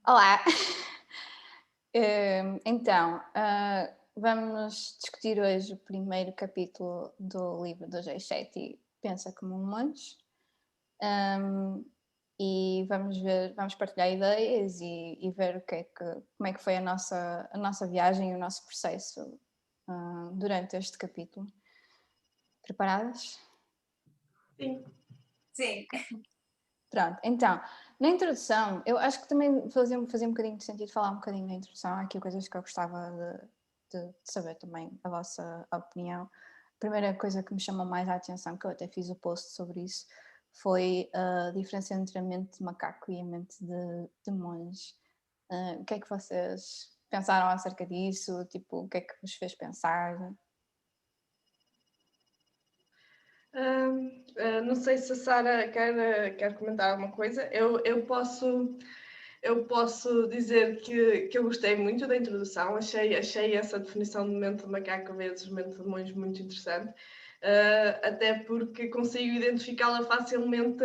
Olá! Então, vamos discutir hoje o primeiro capítulo do livro do Jay Shetty, Pensa como um Monge. Hum, e vamos partilhar ideias e ver como é que foi a nossa viagem e o nosso processo durante este capítulo. Preparadas? Sim. Sim. Pronto, então, na introdução, eu acho que também fazia um bocadinho de sentido falar um bocadinho na introdução. Há aqui coisas que eu gostava de saber também a vossa opinião. A primeira coisa que me chamou mais a atenção, que eu até fiz o post sobre isso, foi a diferença entre a mente de macaco e a mente de monge. O que é que vocês pensaram acerca disso? Tipo, o que é que vos fez pensar? Não sei se a Sara quer comentar alguma coisa. Eu posso dizer que eu gostei muito da introdução, achei essa definição de mente de macaco vezes mente de monge muito interessante, até porque consigo identificá-la facilmente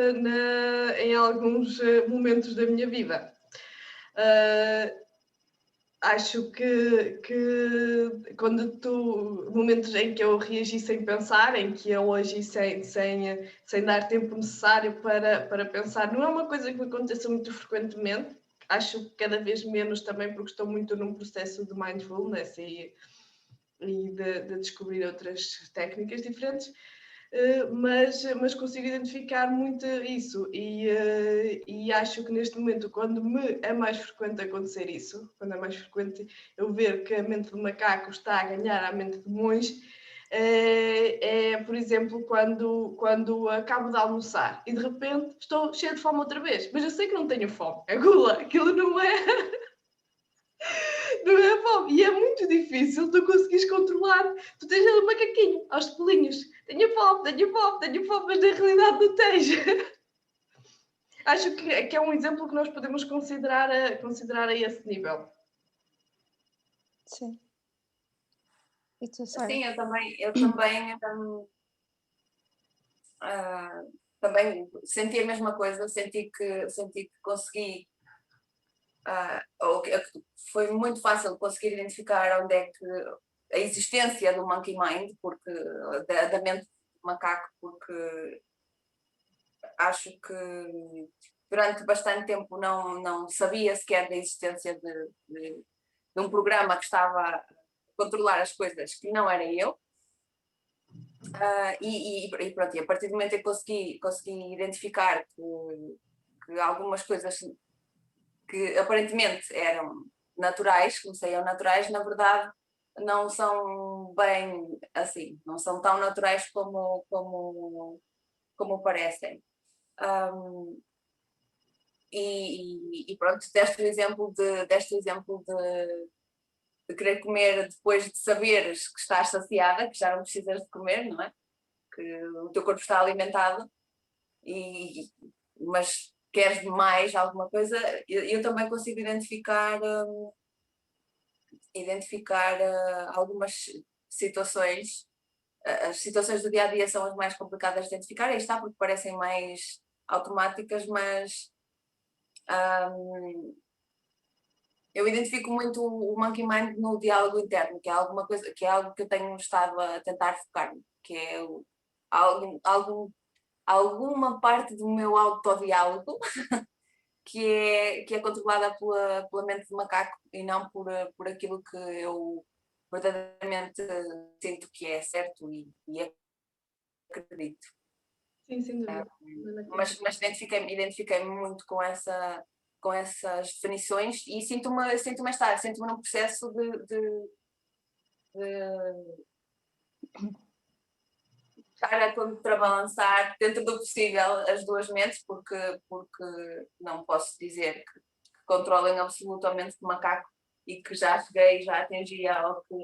em alguns momentos da minha vida. Acho que quando momentos em que eu reagi sem pensar, em que eu agi sem dar tempo necessário para pensar, não é uma coisa que me aconteça muito frequentemente, acho que cada vez menos também porque estou muito num processo de mindfulness e de descobrir outras técnicas diferentes. Mas consigo identificar muito isso e acho que neste momento, quando me é mais frequente acontecer isso, quando é mais frequente eu ver que a mente de macaco está a ganhar a mente de monge, por exemplo, quando acabo de almoçar e de repente estou cheia de fome outra vez, mas eu sei que não tenho fome, é gula, aquilo não é fome. E é muito difícil tu conseguires controlar. Tu tens ali um macaquinho aos pelinhos. Tenho fome, tenho fome, tenho fome, mas na realidade não tens. Acho que é um exemplo que nós podemos considerar a esse nível. Sim. E tu, Sara? Sim, eu também, também senti a mesma coisa, senti que consegui, foi muito fácil conseguir identificar onde é que a existência do monkey mind, porque da mente do macaco, porque acho que durante bastante tempo não sabia sequer da existência de um programa que estava a controlar as coisas que não era eu. E pronto, e a partir do momento em que consegui identificar que algumas coisas que aparentemente eram naturais, comecei a naturais, na verdade não são bem assim, não são tão naturais como parecem. E pronto, deste o exemplo de querer comer depois de saberes que estás saciada, que já não precisas de comer, não é? Que o teu corpo está alimentado, mas queres mais alguma coisa. Eu também consigo identificar algumas situações. As situações do dia a dia são as mais complicadas de identificar, aí está, porque parecem mais automáticas, mas eu identifico muito o monkey mind no diálogo interno, que é alguma coisa, que é algo que eu tenho estado a tentar focar-me, que é alguma parte do meu autodiálogo que é controlada pela mente de macaco e não por aquilo que eu verdadeiramente sinto que é certo e acredito. Sim, sem dúvida. Mas identifiquei-me muito com essas definições e sinto-me num processo de estar a contrabalançar dentro do possível as duas mentes, porque não posso dizer que controlo em absoluto a mente de macaco e que já cheguei, já atingi ao que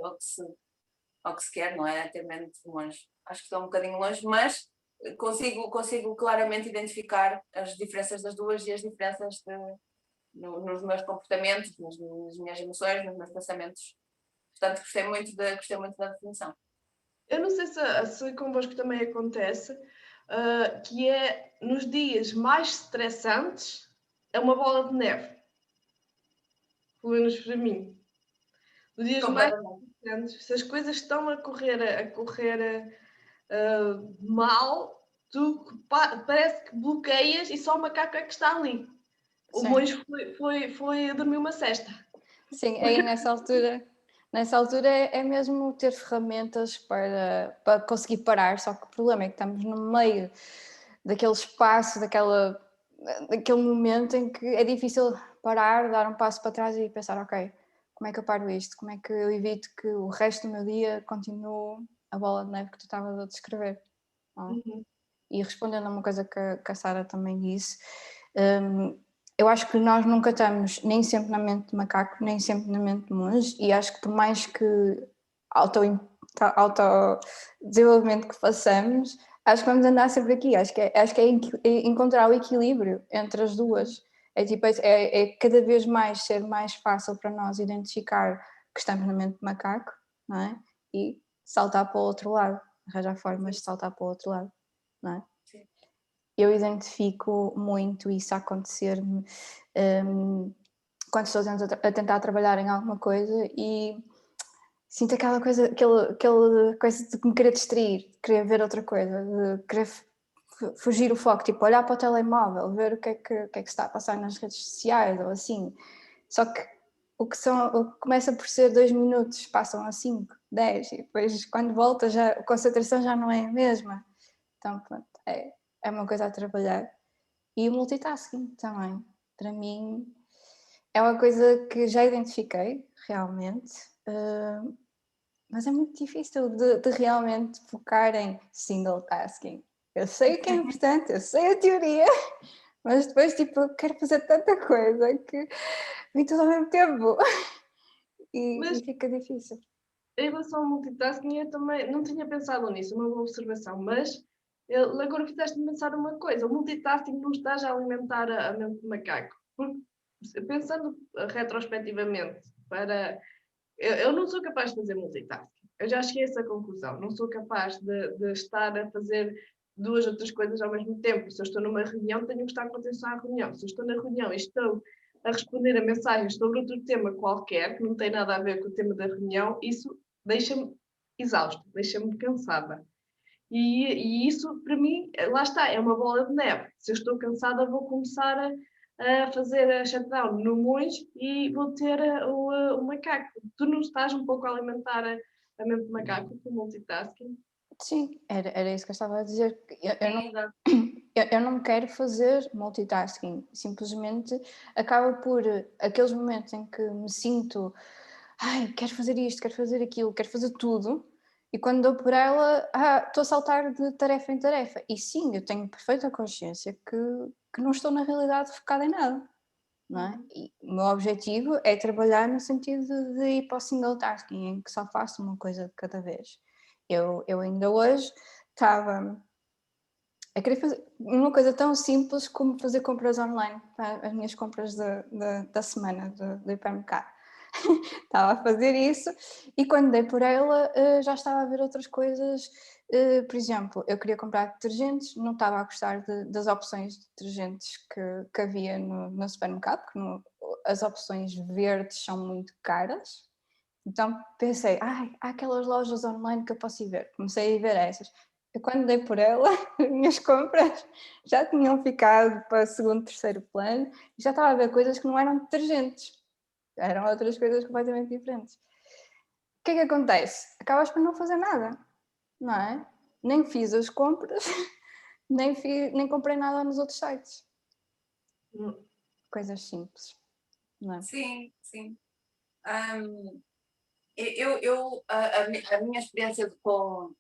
se quer, não é? Ter mente de monge. Acho que estou um bocadinho longe, mas consigo claramente identificar as diferenças das duas e as diferenças nos meus comportamentos, nas minhas emoções, nos meus pensamentos. Portanto, gostei muito da definição. Eu não sei se convosco também acontece, que é nos dias mais estressantes, é uma bola de neve. pelo menos para mim. Nos dias mais Completamente. importantes, se as coisas estão a correr mal, parece que bloqueias e só o macaco é que está ali. O Sim. monge foi a dormir uma cesta. Sim, aí nessa altura é mesmo ter ferramentas para conseguir parar, só que o problema é que estamos no meio daquele espaço, daquele momento em que é difícil parar, dar um passo para trás e pensar, ok, como é que eu paro isto? Como é que eu evito que o resto do meu dia continue a bola de neve que tu estavas a descrever? Uhum. E respondendo a uma coisa que a Sara também disse, eu acho que nós nunca estamos nem sempre na mente de macaco, nem sempre na mente de monge, e acho que por mais que auto-desenvolvimento que façamos, acho que vamos andar sempre aqui. Acho que é encontrar o equilíbrio entre as duas. É tipo, é cada vez mais ser mais fácil para nós identificar que estamos na mente de macaco, não é? E saltar para o outro lado, arranjar formas de saltar para o outro lado, não é? Sim. Eu identifico muito isso a acontecer-me quando estou a tentar trabalhar em alguma coisa e sinto aquela coisa de me querer distrair, de querer ver outra coisa, de querer fugir o foco, tipo olhar para o telemóvel, ver o que é que está a passar nas redes sociais ou assim. Só que o que começa por ser 2 minutos, passam a 5, 10 e depois quando volta a concentração já não é a mesma. Então pronto, é uma coisa a trabalhar. E o multitasking também, para mim, é uma coisa que já identifiquei realmente, mas é muito difícil de realmente focar em single tasking. Eu sei que é importante, eu sei a teoria, mas depois tipo, quero fazer tanta coisa que vem tudo ao mesmo tempo Mas e fica difícil. em relação ao multitasking, eu também não tinha pensado nisso, uma boa observação, mas agora fizeste-me pensar uma coisa: o multitasking não está a alimentar a mente do macaco. Porque, pensando retrospectivamente, eu não sou capaz de fazer multitasking. Eu já cheguei a essa conclusão. Não sou capaz de estar a fazer duas outras coisas ao mesmo tempo. Se eu estou numa reunião, tenho que estar com atenção à reunião. Se eu estou na reunião e estou a responder a mensagens sobre outro tema qualquer, que não tem nada a ver com o tema da reunião, isso deixa-me exausta, deixa-me cansada. E isso, para mim, lá está, é uma bola de neve. Se eu estou cansada, vou começar a fazer a shutdown no monge e vou ter o macaco. Tu não estás um pouco a alimentar a mente do macaco com o multitasking? Sim, era isso que eu estava a dizer. Sim, Eu não quero fazer multitasking, simplesmente acaba por aqueles momentos em que me sinto, ai, quero fazer isto, quero fazer aquilo, quero fazer tudo, e quando dou por ela, estou a saltar de tarefa em tarefa. E sim, eu tenho perfeita consciência que não estou na realidade focada em nada, não é? E o meu objetivo é trabalhar no sentido de ir para o single tasking, em que só faço uma coisa de cada vez. Eu ainda hoje estava a querer fazer uma coisa tão simples como fazer compras online, as minhas compras da semana do hipermercado. Estava a fazer isso e quando dei por ela já estava a ver outras coisas. Por exemplo, eu queria comprar detergentes, não estava a gostar das opções de detergentes que havia no supermercado, porque as opções verdes são muito caras. Então pensei, há aquelas lojas online que eu posso ir ver. Comecei a ir ver essas. Eu quando dei por ela, as minhas compras já tinham ficado para segundo, terceiro plano e já estava a ver coisas que não eram detergentes. Eram outras coisas completamente diferentes. O que é que acontece? Acabas por não fazer nada, não é? Nem fiz as compras, nem comprei nada nos outros sites. Coisas simples, não é? sim, sim. A minha experiência com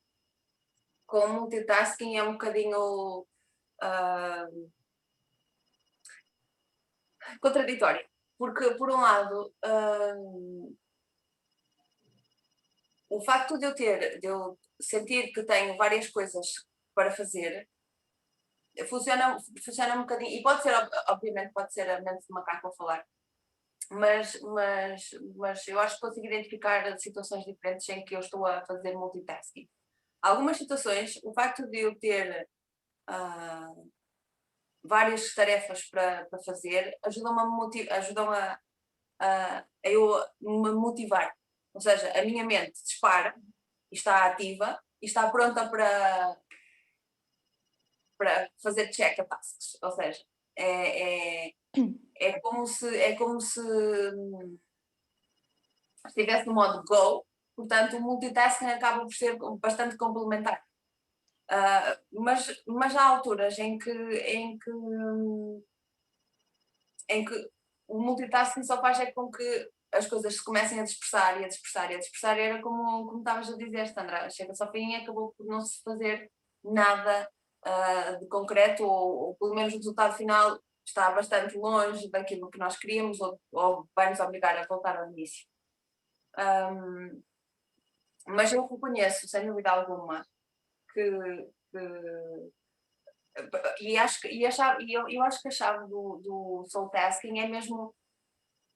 multitasking é um bocadinho contraditória, porque por um lado o facto de eu sentir que tenho várias coisas para fazer funciona um bocadinho, e pode ser, obviamente pode ser a mente de macaco a falar, mas eu acho que consigo identificar situações diferentes em que eu estou a fazer multitasking. Algumas situações, o facto de eu ter várias tarefas para fazer ajudam a eu me motivar. Ou seja, a minha mente dispara e está ativa e está pronta para fazer check a tasks. Ou seja, é como se estivesse no modo go, portanto o multitasking acaba por ser bastante complementar. Mas há alturas em que o multitasking só faz com que as coisas se comecem a dispersar e a dispersar e a dispersar. Era como estavas a dizer, Sandra, chega-se ao fim e acabou por não se fazer nada de concreto, ou pelo menos o resultado final está bastante longe daquilo que nós queríamos, ou vai nos obrigar a voltar ao início. Mas eu reconheço, sem dúvida alguma, eu acho que a chave do soul tasking é mesmo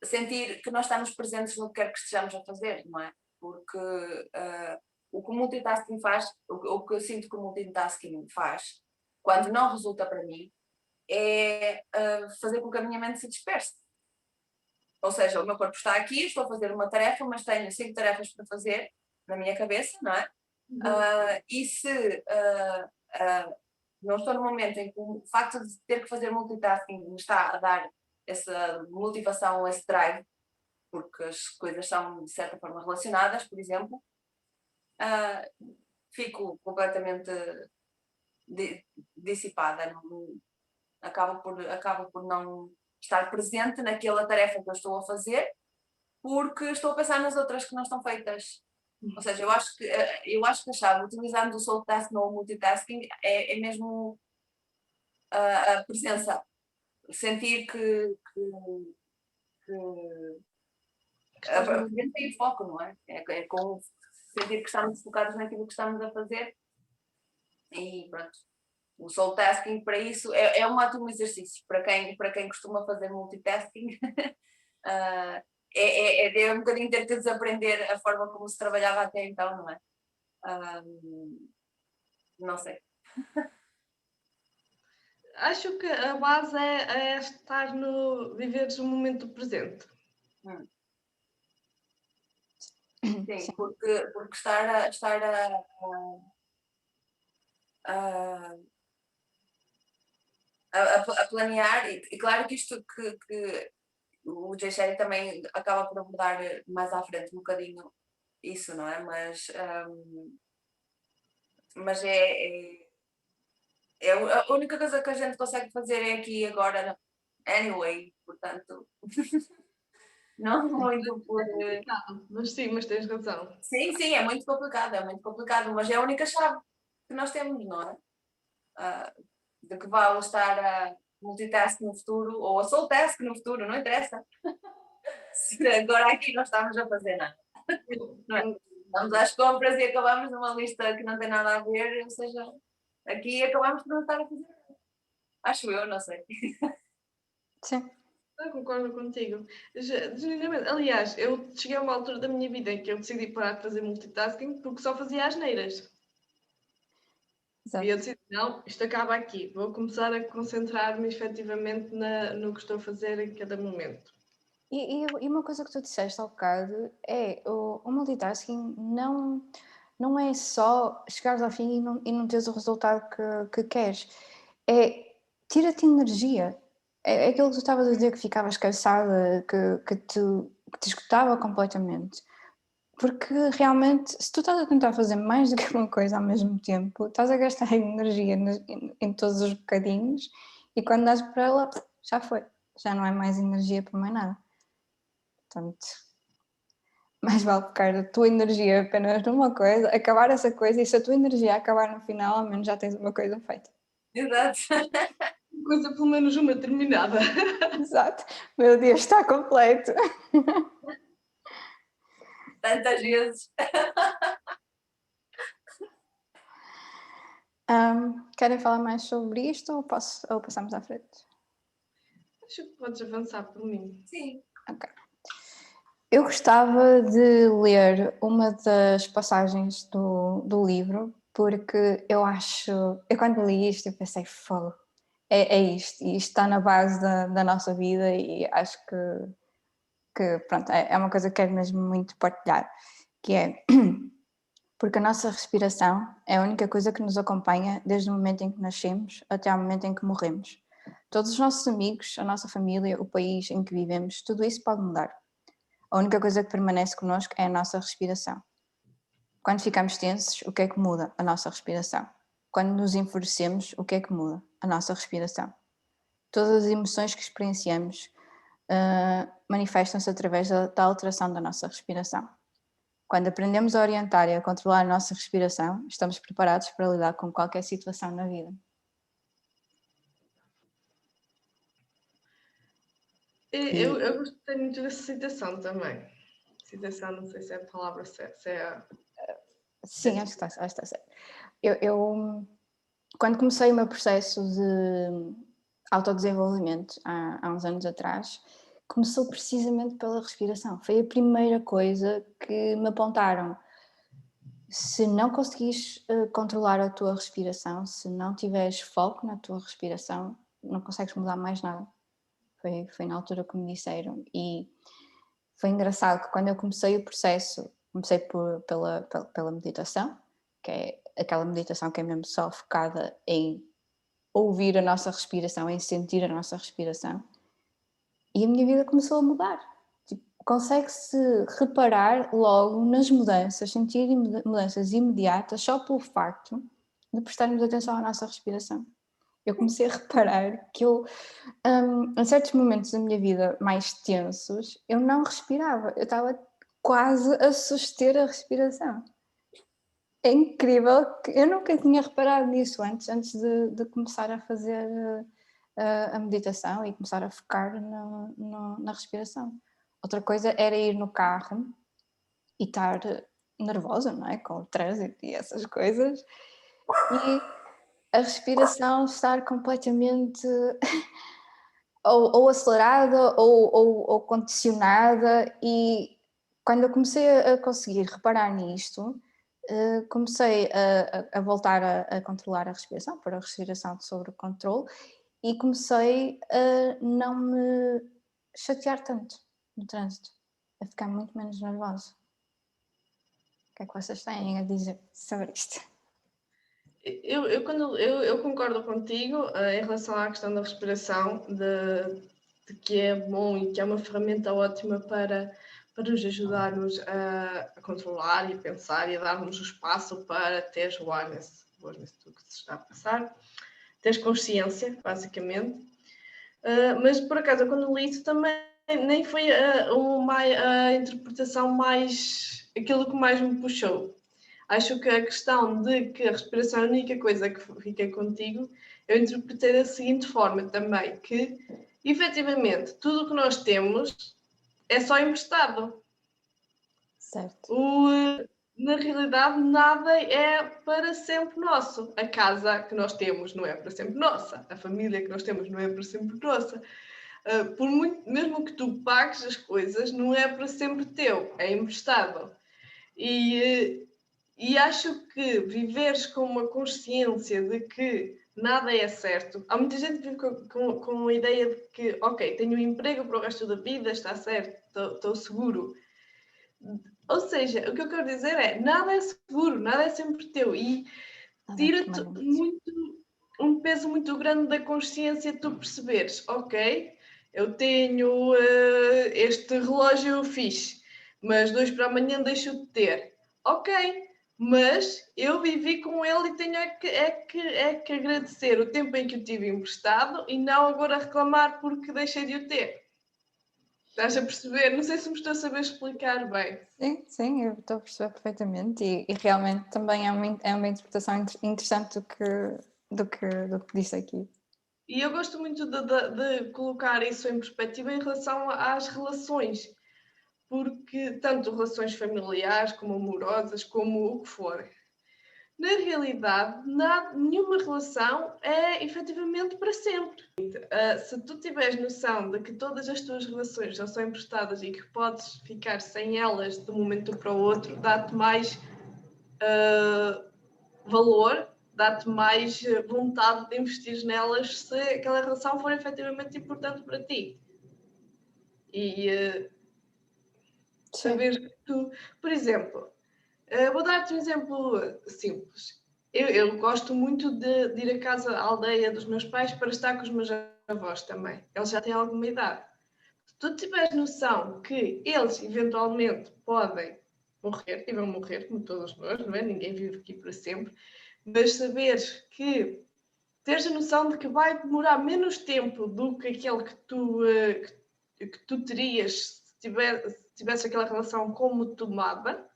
sentir que nós estamos presentes no que quer que estejamos a fazer, não é? Porque o que o multitasking faz, o que eu sinto que o multitasking faz, quando não resulta para mim, é fazer com que a minha mente se disperse. Ou seja, o meu corpo está aqui, estou a fazer uma tarefa, mas tenho 5 tarefas para fazer na minha cabeça, não é? E se não estou no momento em que o facto de ter que fazer multitasking me está a dar essa motivação, esse drive, porque as coisas são de certa forma relacionadas, por exemplo, fico completamente dissipada, acabo por não estar presente naquela tarefa que eu estou a fazer, porque estou a pensar nas outras que não estão feitas. Ou seja, eu acho que a chave, utilizando o soul tasking ou o multitasking, é mesmo a presença, sentir que a presença e o foco, não é? É com sentir que estamos focados naquilo que estamos a fazer. E pronto, o soul tasking para isso é um ótimo exercício para quem costuma fazer multitasking. É um bocadinho ter que desaprender a forma como se trabalhava até então, não é? Não sei. Acho que a base é estar viveres o momento presente. Sim, porque estar a planear, e claro que isto que o Jay Shetty também acaba por abordar mais à frente um bocadinho isso, não é? Mas a única coisa que a gente consegue fazer é aqui e agora, anyway, portanto, não muito por... Mas sim, mas tens razão. Sim, é muito complicado, mas é a única chave que nós temos, não é? De que vale estar a multitask no futuro, ou a soul task no futuro, não interessa. Se agora aqui não estamos a fazer nada. Não é? Vamos às compras e acabamos numa lista que não tem nada a ver, ou seja, aqui acabamos por não estar a fazer nada. Acho eu, não sei. Sim. Eu concordo contigo. Genuinamente. Aliás, eu cheguei a uma altura da minha vida em que eu decidi parar de fazer multitasking porque só fazia asneiras. Exato. E eu decidi, não, isto acaba aqui. Vou começar a concentrar-me efetivamente no que estou a fazer em cada momento. E uma coisa que tu disseste ao bocado é o multitasking não é só chegares ao fim e não teres o resultado que queres. É tira-te energia. É aquilo que tu estavas a dizer, que ficavas cansada, que te esgotava completamente. Porque realmente, se tu estás a tentar fazer mais do que uma coisa ao mesmo tempo, estás a gastar energia em todos os bocadinhos e quando dás para ela, já foi. Já não é mais energia para mais nada. Portanto, mais vale focar a tua energia apenas numa coisa, acabar essa coisa, e se a tua energia acabar no final, ao menos já tens uma coisa feita. Exato. Coisa pelo menos uma terminada. Exato. Meu dia está completo. Tantas vezes. Querem falar mais sobre isto ou passamos à frente? Acho que podes avançar por mim. Sim. Ok. Eu gostava de ler uma das passagens do livro, porque eu quando li isto eu pensei, fogo, é isto, e isto está na base da nossa vida e acho que que pronto, é uma coisa que quero mesmo muito partilhar, que é porque a nossa respiração é a única coisa que nos acompanha desde o momento em que nascemos até ao momento em que morremos. Todos os nossos amigos, a nossa família, o país em que vivemos, tudo isso pode mudar. A única coisa que permanece connosco é a nossa respiração. Quando ficamos tensos, o que é que muda? A nossa respiração. Quando nos enfurecemos, o que é que muda? A nossa respiração. Todas as emoções que experienciamos manifestam-se através da alteração da nossa respiração. Quando aprendemos a orientar e a controlar a nossa respiração, estamos preparados para lidar com qualquer situação na vida. Eu gostei muito dessa citação também. Citação, não sei se é a palavra certa. Sim, acho que está certo. Eu, quando comecei o meu processo de autodesenvolvimento há uns anos atrás, começou precisamente pela respiração. Foi a primeira coisa que me apontaram. Se não conseguires controlar a tua respiração, se não tiveres foco na tua respiração, não consegues mudar mais nada. Foi na altura que me disseram. E foi engraçado que quando eu comecei o processo, comecei pela meditação, que é aquela meditação que é mesmo só focada em ouvir a nossa respiração, em sentir a nossa respiração. E a minha vida começou a mudar. Tipo, consegue-se reparar logo nas mudanças, sentir mudanças imediatas só pelo facto de prestarmos atenção à nossa respiração. Eu comecei a reparar que eu, em certos momentos da minha vida mais tensos, eu não respirava. Eu estava quase a suster a respiração. É incrível, que eu nunca tinha reparado nisso antes de começar a fazer a meditação e começar a focar na respiração. Outra coisa era ir no carro e estar nervosa, não é? Com o trânsito e essas coisas, e a respiração estar completamente ou acelerada ou condicionada, e quando eu comecei a conseguir reparar nisto, comecei a voltar a controlar a respiração, pôr a respiração sob controle, e comecei a não me chatear tanto no trânsito, a ficar muito menos nervosa. O que é que vocês têm a dizer sobre isto? Eu concordo contigo em relação à questão da respiração, de que é bom e que é uma ferramenta ótima para nos ajudarmos a controlar e pensar e a darmos o espaço para teres awareness, do que se está a passar, teres consciência, basicamente. Mas, por acaso, quando li isso também nem foi a interpretação mais... aquilo que mais me puxou. Acho que a questão de que a respiração é a única coisa que fica contigo, eu interpretei da seguinte forma também, que, efetivamente, tudo o que nós temos é só emprestado. Certo. Na realidade, nada é para sempre nosso. A casa que nós temos não é para sempre nossa. A família que nós temos não é para sempre nossa. Por muito, mesmo que tu pagues as coisas, não é para sempre teu, é emprestado. E acho que viveres com uma consciência de que nada é certo. Há muita gente que vive com a ideia de que, ok, tenho um emprego para o resto da vida, está certo, estou seguro. Ou seja, o que eu quero dizer é, nada é seguro, nada é sempre teu. E tira-te um peso muito grande da consciência de tu perceberes, ok, eu tenho este relógio fixe, mas 2 para amanhã deixo de ter. Ok, mas eu vivi com ele e tenho que agradecer o tempo em que o tive emprestado e não agora reclamar porque deixei de o ter. Estás a perceber? Não sei se me estou a saber explicar bem. Sim, eu estou a perceber perfeitamente, e realmente também é uma interpretação interessante do que disse aqui. E eu gosto muito de colocar isso em perspectiva em relação às relações, porque tanto relações familiares como amorosas, como o que for. Na realidade, nenhuma relação é efetivamente para sempre. Se tu tiveres noção de que todas as tuas relações já são emprestadas e que podes ficar sem elas de um momento para o outro, dá-te mais valor, dá-te mais vontade de investir nelas se aquela relação for efetivamente importante para ti. E Saber que tu, por exemplo, vou dar-te um exemplo simples. Eu gosto muito de ir à casa, à aldeia dos meus pais para estar com os meus avós também. Eles já têm alguma idade. Se tu tiveres noção que eles eventualmente podem morrer, e vão morrer, como todos nós, não é? Ninguém vive aqui para sempre, mas saberes que teres a noção de que vai demorar menos tempo do que aquele que tu terias se tivesse aquela relação como tomada,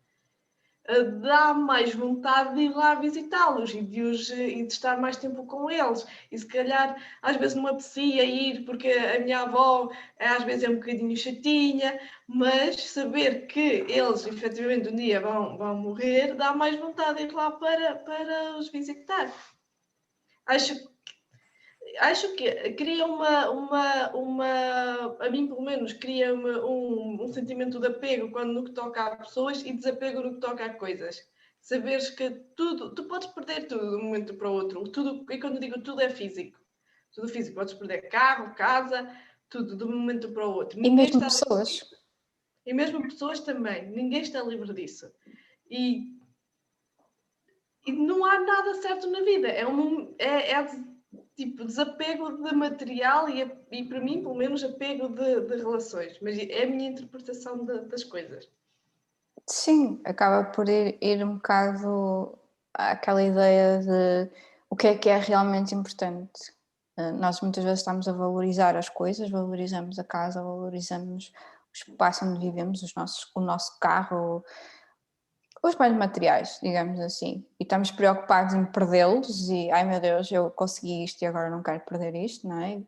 dá mais vontade de ir lá visitá-los e e de estar mais tempo com eles. E se calhar às vezes não me apetecia ir porque a minha avó às vezes é um bocadinho chatinha, mas saber que eles efetivamente um dia vão morrer dá mais vontade de ir lá para os visitar. Acho que cria a mim pelo menos, cria um sentimento de apego quando no que toca a pessoas e desapego no que toca a coisas. Saberes que tudo, tu podes perder tudo de um momento para o outro, tudo, e quando digo tudo é físico. Tudo físico, podes perder carro, casa, tudo de um momento para o outro. E mesmo pessoas. E mesmo pessoas também, ninguém está livre disso. E não há nada certo na vida, tipo desapego de material e para mim, pelo menos, apego de relações. Mas é a minha interpretação das coisas. Sim, acaba por ir um bocado àquela ideia de o que é realmente importante. Nós muitas vezes estamos a valorizar as coisas, valorizamos a casa, valorizamos o espaço onde vivemos, o nosso carro, os bens materiais, digamos assim, e estamos preocupados em perdê-los e, ai meu Deus, eu consegui isto e agora não quero perder isto, não é?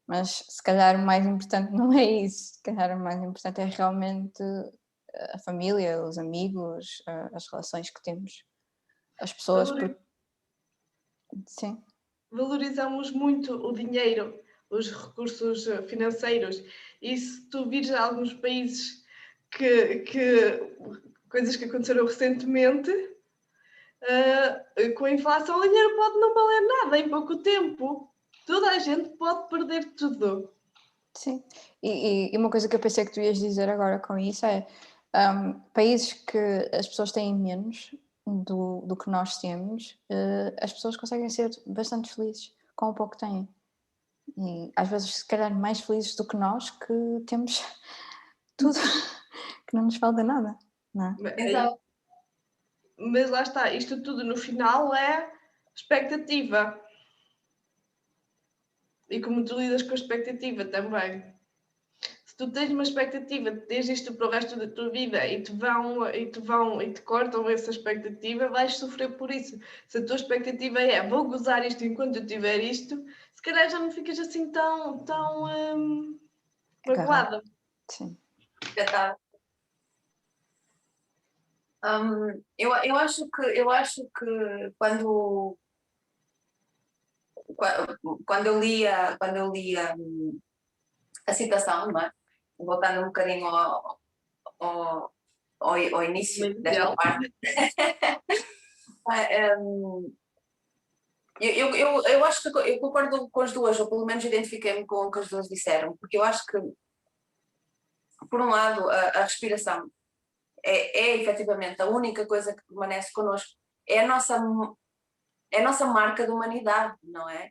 Mas se calhar o mais importante não é isso, se calhar o mais importante é realmente a família, os amigos, as relações que temos, as pessoas, porque... Sim. Valorizamos muito o dinheiro, os recursos financeiros, e se tu vires a alguns países coisas que aconteceram recentemente, com a inflação o dinheiro pode não valer nada em pouco tempo. Toda a gente pode perder tudo. Sim, e uma coisa que eu pensei que tu ias dizer agora com isso é países que as pessoas têm menos do que nós temos, as pessoas conseguem ser bastante felizes com o pouco que têm. E às vezes se calhar mais felizes do que nós que temos tudo, que não nos falta nada, não é? Exato. Mas lá está, isto tudo no final é expectativa. E como tu lidas com a expectativa também. Se tu tens uma expectativa de teres isto para o resto da tua vida e te cortam essa expectativa, vais sofrer por isso. Se a tua expectativa é vou gozar isto enquanto eu tiver isto, se calhar já não ficas assim tão magoada. Sim. Eu acho que quando eu lia a citação, não é? Voltando um bocadinho ao início desta parte, eu acho que eu concordo com as duas, ou pelo menos identifiquei-me com o que as duas disseram, porque eu acho que, por um lado, a respiração é efetivamente a única coisa que permanece connosco, é a nossa marca de humanidade, não é?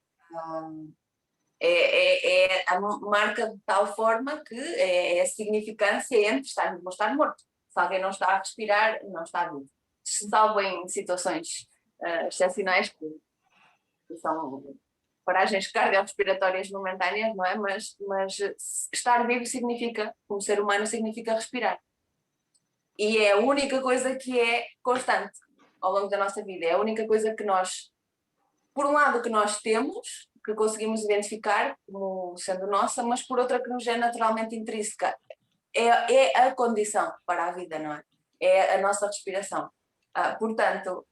É a marca de tal forma que é a significância entre estar vivo ou estar morto. Se alguém não está a respirar, não está vivo. Salvo em situações excepcionais que são paragens cardiorrespiratórias momentâneas, não é? Mas estar vivo significa, como ser humano, significa respirar. E é a única coisa que é constante ao longo da nossa vida. É a única coisa que nós, por um lado, que nós temos, que conseguimos identificar como sendo nossa, mas por outra que nos é naturalmente intrínseca. É a condição para a vida, não é? É a nossa respiração. Portanto,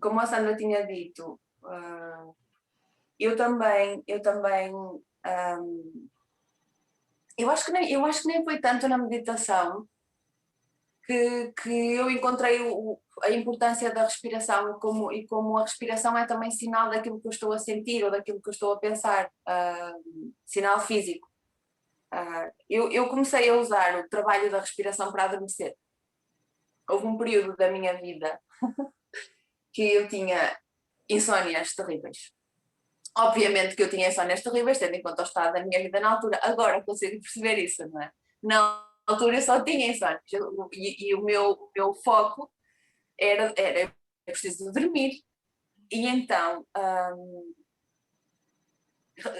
como a Sandra tinha dito, eu acho que nem foi tanto na meditação que eu encontrei a importância da respiração e como a respiração é também sinal daquilo que eu estou a sentir ou daquilo que eu estou a pensar, sinal físico. eu comecei a usar o trabalho da respiração para adormecer. Houve um período da minha vida que eu tinha insónias terríveis. Obviamente que eu tinha insónias terríveis, tendo em conta o estado da minha vida na altura. Agora consigo perceber isso, não é? Na altura eu só tinha insónias e o meu foco era eu preciso dormir. E então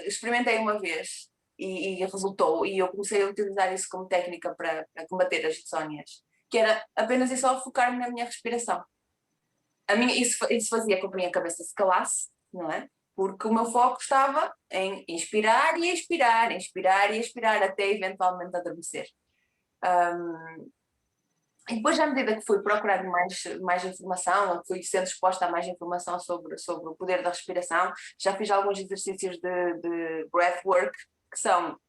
experimentei uma vez e resultou, e eu comecei a utilizar isso como técnica para combater as insónias, que era apenas e só focar-me na minha respiração. Isso fazia com que a minha cabeça se calasse, não é? Porque o meu foco estava em inspirar e expirar, inspirar e expirar, até eventualmente adormecer. E depois, à medida que fui procurando mais informação, fui sendo exposta a mais informação sobre o poder da respiração, já fiz alguns exercícios de breathwork que são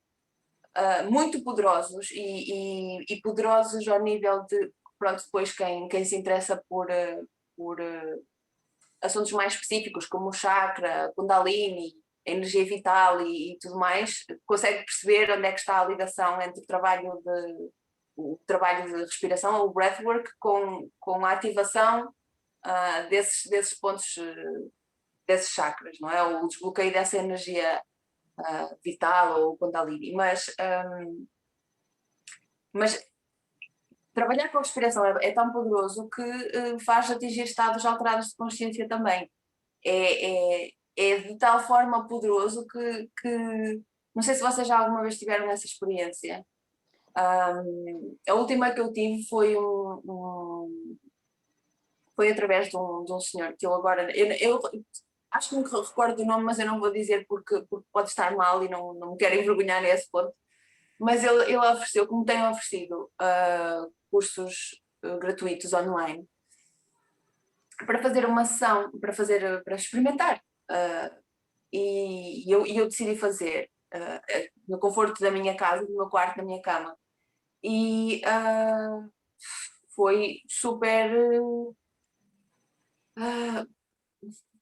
muito poderosos e poderosos ao nível de, pronto, depois quem se interessa por assuntos mais específicos, como o chakra, Kundalini, a energia vital e tudo mais, consegue perceber onde é que está a ligação entre o trabalho de respiração, o breathwork, com a ativação desses pontos, desses chakras, não é? O desbloqueio dessa energia vital ou Kundalini. Mas trabalhar com a respiração é tão poderoso que faz atingir estados alterados de consciência também. É de tal forma poderoso que não sei se vocês já alguma vez tiveram essa experiência. A última que eu tive foi foi através de um senhor que eu agora eu acho que me recordo do nome, mas eu não vou dizer porque pode estar mal e não me quero envergonhar nesse ponto, mas ele ofereceu, como tem oferecido cursos gratuitos online para fazer uma sessão, para experimentar, e eu decidi fazer no conforto da minha casa, do meu quarto, da minha cama. E foi super,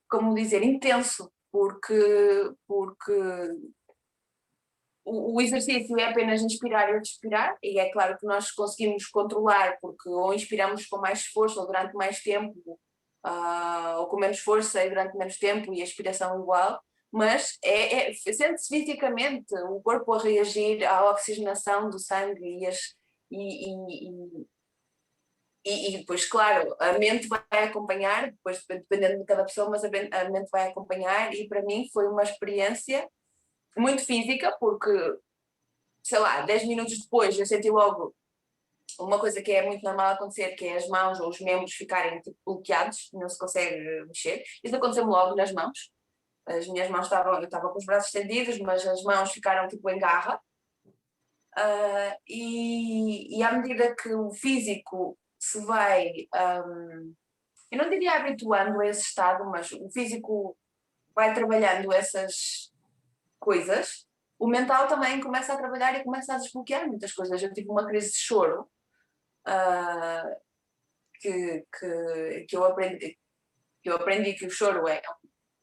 como dizer, intenso, porque o exercício é apenas inspirar e expirar, e é claro que nós conseguimos controlar, porque ou inspiramos com mais esforço ou durante mais tempo, ou com menos força e durante menos tempo, e a expiração igual, mas sente-se fisicamente o corpo a reagir à oxigenação do sangue e depois, claro, a mente vai acompanhar, depois dependendo de cada pessoa, mas a mente vai acompanhar, e para mim foi uma experiência muito física, porque, sei lá, 10 minutos depois eu senti logo uma coisa que é muito normal acontecer, que é as mãos ou os membros ficarem tipo, bloqueados, não se consegue mexer. Isso aconteceu-me logo nas mãos. As minhas mãos eu estava com os braços estendidos, mas as mãos ficaram tipo em garra. E à medida que o físico se vai, eu não diria habituando a esse estado, mas o físico vai trabalhando essas coisas, o mental também começa a trabalhar e começa a desbloquear muitas coisas. Eu tive uma crise de choro que eu aprendi que o choro é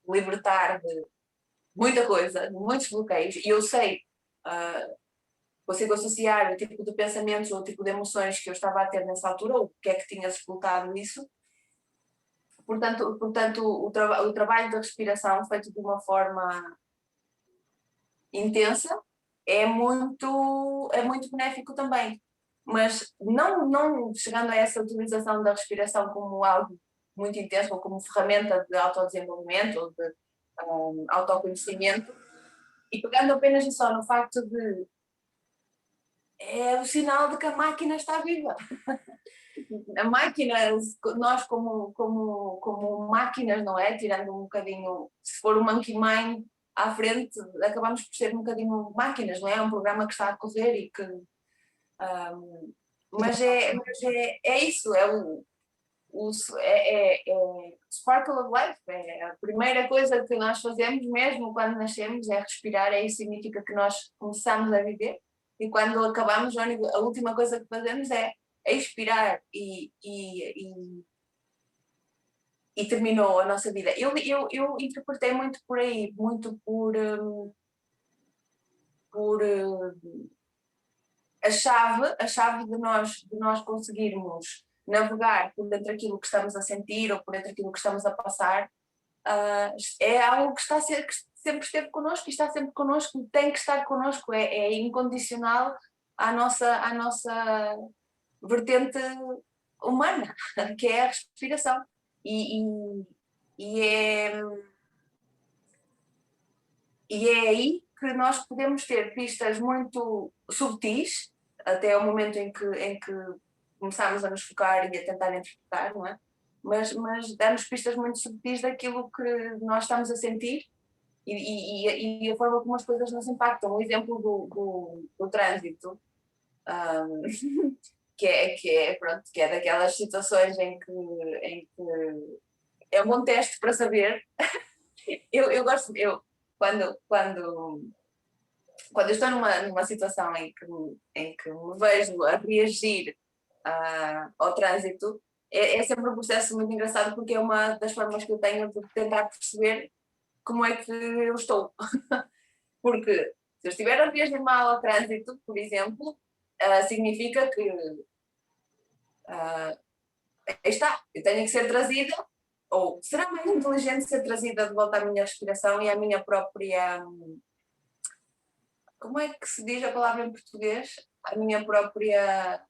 libertar de muita coisa, de muitos bloqueios, e eu sei, consigo associar o tipo de pensamentos ou o tipo de emoções que eu estava a ter nessa altura, ou o que é que tinha explotado isso. Portanto o trabalho da respiração feito de uma forma intensa é muito benéfico também, mas não chegando a essa utilização da respiração como algo muito intenso ou como ferramenta de autodesenvolvimento ou de autoconhecimento, e pegando apenas e só no facto de é o sinal de que a máquina está viva. A máquina, nós como máquinas, não é? Tirando um bocadinho, se for o monkey mind à frente, acabamos por ser um bocadinho máquinas, não é? É um programa que está a correr e que... mas é isso, é o sparkle of life, é a primeira coisa que nós fazemos mesmo quando nascemos, é respirar, é isso significa que nós começamos a viver, e quando acabamos a última coisa que fazemos é expirar e terminou a nossa vida. Eu interpretei muito por aí, muito por a chave de nós conseguirmos navegar por dentro daquilo que estamos a sentir ou por dentro daquilo que estamos a passar, é algo que que sempre esteve connosco e está sempre connosco, tem que estar connosco, é incondicional à nossa vertente humana, que é a respiração. E é aí que nós podemos ter pistas muito subtis, até o momento em que começamos a nos focar e a tentar interpretar, não é? Mas damos pistas muito subtis daquilo que nós estamos a sentir e a forma como as coisas nos impactam. O exemplo do trânsito, que é daquelas situações em que é um bom teste para saber. Eu gosto, quando eu estou numa situação em que me vejo a reagir ao trânsito, é sempre um processo muito engraçado, porque é uma das formas que eu tenho de tentar perceber como é que eu estou. Porque se eu estiver a reagir mal ao trânsito, por exemplo, significa que está, eu tenho que ser trazida, ou será mais inteligente ser trazida de volta à minha respiração e à minha própria... Como é que se diz a palavra em português? A minha própria...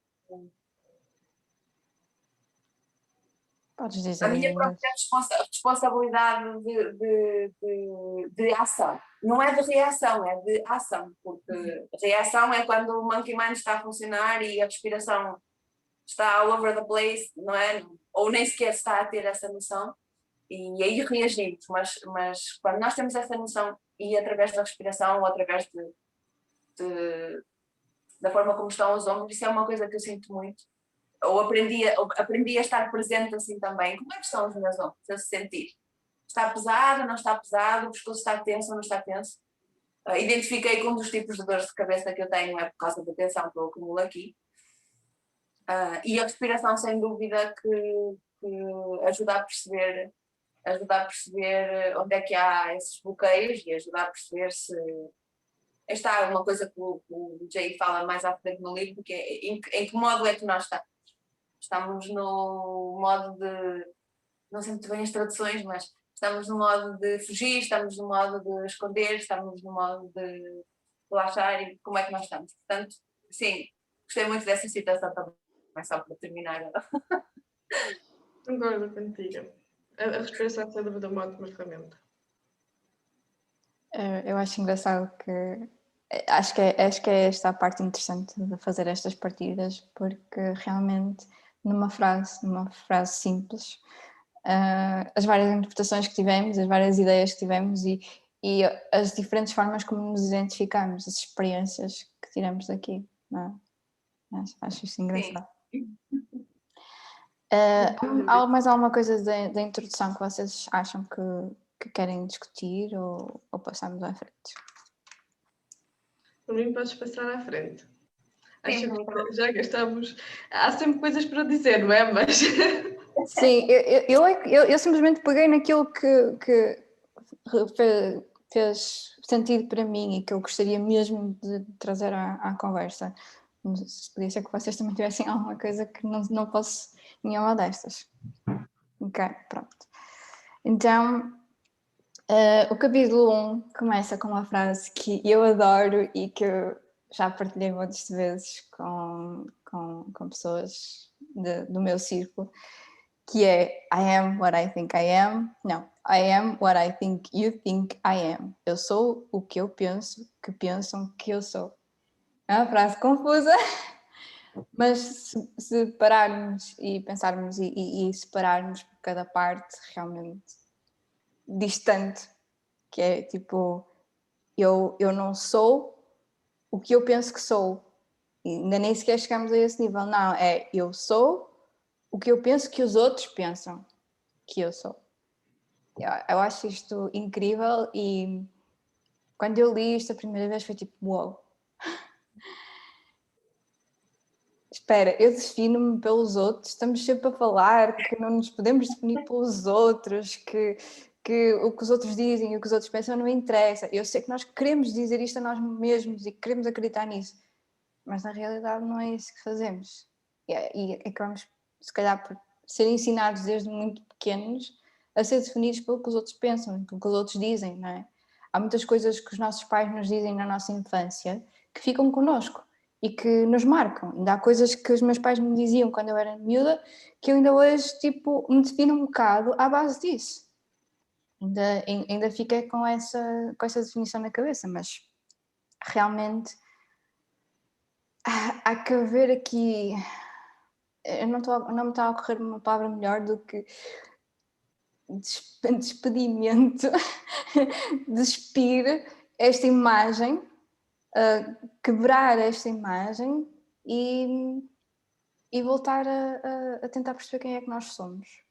Podes dizer A minha em própria inglês. responsabilidade de ação. Não é de reação, é de ação, porque reação é quando o monkey mind está a funcionar e a respiração está all over the place, não é? Ou nem sequer está a ter essa noção, e aí reagimos, mas quando nós temos essa noção e através da respiração ou através da forma como estão os ombros, isso é uma coisa que eu sinto muito. Ou aprendi a estar presente assim também. Como é que estão os meus ombros a se sentir? Está pesado, não está pesado? O pescoço está tenso ou não está tenso? Identifiquei que um dos tipos de dores de cabeça que eu tenho é por causa da tensão que eu acumulo aqui. E a respiração, sem dúvida, que ajuda a perceber onde é que há esses bloqueios e ajuda a perceber se... Está uma coisa que o Jay fala mais à frente no livro, que é em que modo é que nós estamos. Estamos no modo de... Não sei muito bem as traduções, mas estamos no modo de fugir, estamos no modo de esconder, estamos no modo de relaxar, e como é que nós estamos. Portanto, sim, gostei muito dessa citação também, só para terminar. Concordo contigo. A respiração, sem dúvida, é uma ótima ferramenta. Eu acho engraçado que... Acho que é esta a parte interessante de fazer estas partidas, porque realmente numa frase simples, as várias interpretações que tivemos, as várias ideias que tivemos e as diferentes formas como nos identificamos, as experiências que tiramos daqui, não é? Acho isso engraçado. Há mais alguma coisa da introdução que vocês acham que querem discutir ou passamos à frente? Por mim, podes passar à frente. Acho Sim, que já gastamos. Há sempre coisas para dizer, não é? Mas. Sim, eu simplesmente peguei naquilo que fez sentido para mim e que eu gostaria mesmo de trazer à conversa. Podia ser que vocês também tivessem alguma coisa que não posso nenhuma destas. Ok, pronto. Então, o capítulo 1 começa com uma frase que eu adoro e que eu já partilhei muitas vezes com pessoas do meu círculo, que é I am what I think I am. Não, I am what I think you think I am. Eu sou o que eu penso que pensam que eu sou. É uma frase confusa, mas se pararmos e pensarmos e separarmos por cada parte realmente distante, que é tipo, eu não sou o que eu penso que sou. E ainda nem sequer chegamos a esse nível, não, eu sou o que eu penso que os outros pensam que eu sou. Eu acho isto incrível e quando eu li isto a primeira vez foi tipo, uau. Espera, eu defino-me pelos outros, estamos sempre a falar que não nos podemos definir pelos outros, que o que os outros dizem e o que os outros pensam não interessa. Eu sei que nós queremos dizer isto a nós mesmos e queremos acreditar nisso, mas na realidade não é isso que fazemos. E acabamos, se calhar, por ser ensinados desde muito pequenos a ser definidos pelo que os outros pensam, pelo que os outros dizem, não é? Há muitas coisas que os nossos pais nos dizem na nossa infância que ficam connosco e que nos marcam. Ainda há coisas que os meus pais me diziam quando eu era miúda que eu ainda hoje, tipo, me defino um bocado à base disso. Ainda fiquei com essa definição na cabeça, mas realmente há que haver aqui. Eu não me está a ocorrer uma palavra melhor do que despedimento, despir esta imagem, quebrar esta imagem e voltar a tentar perceber quem é que nós somos.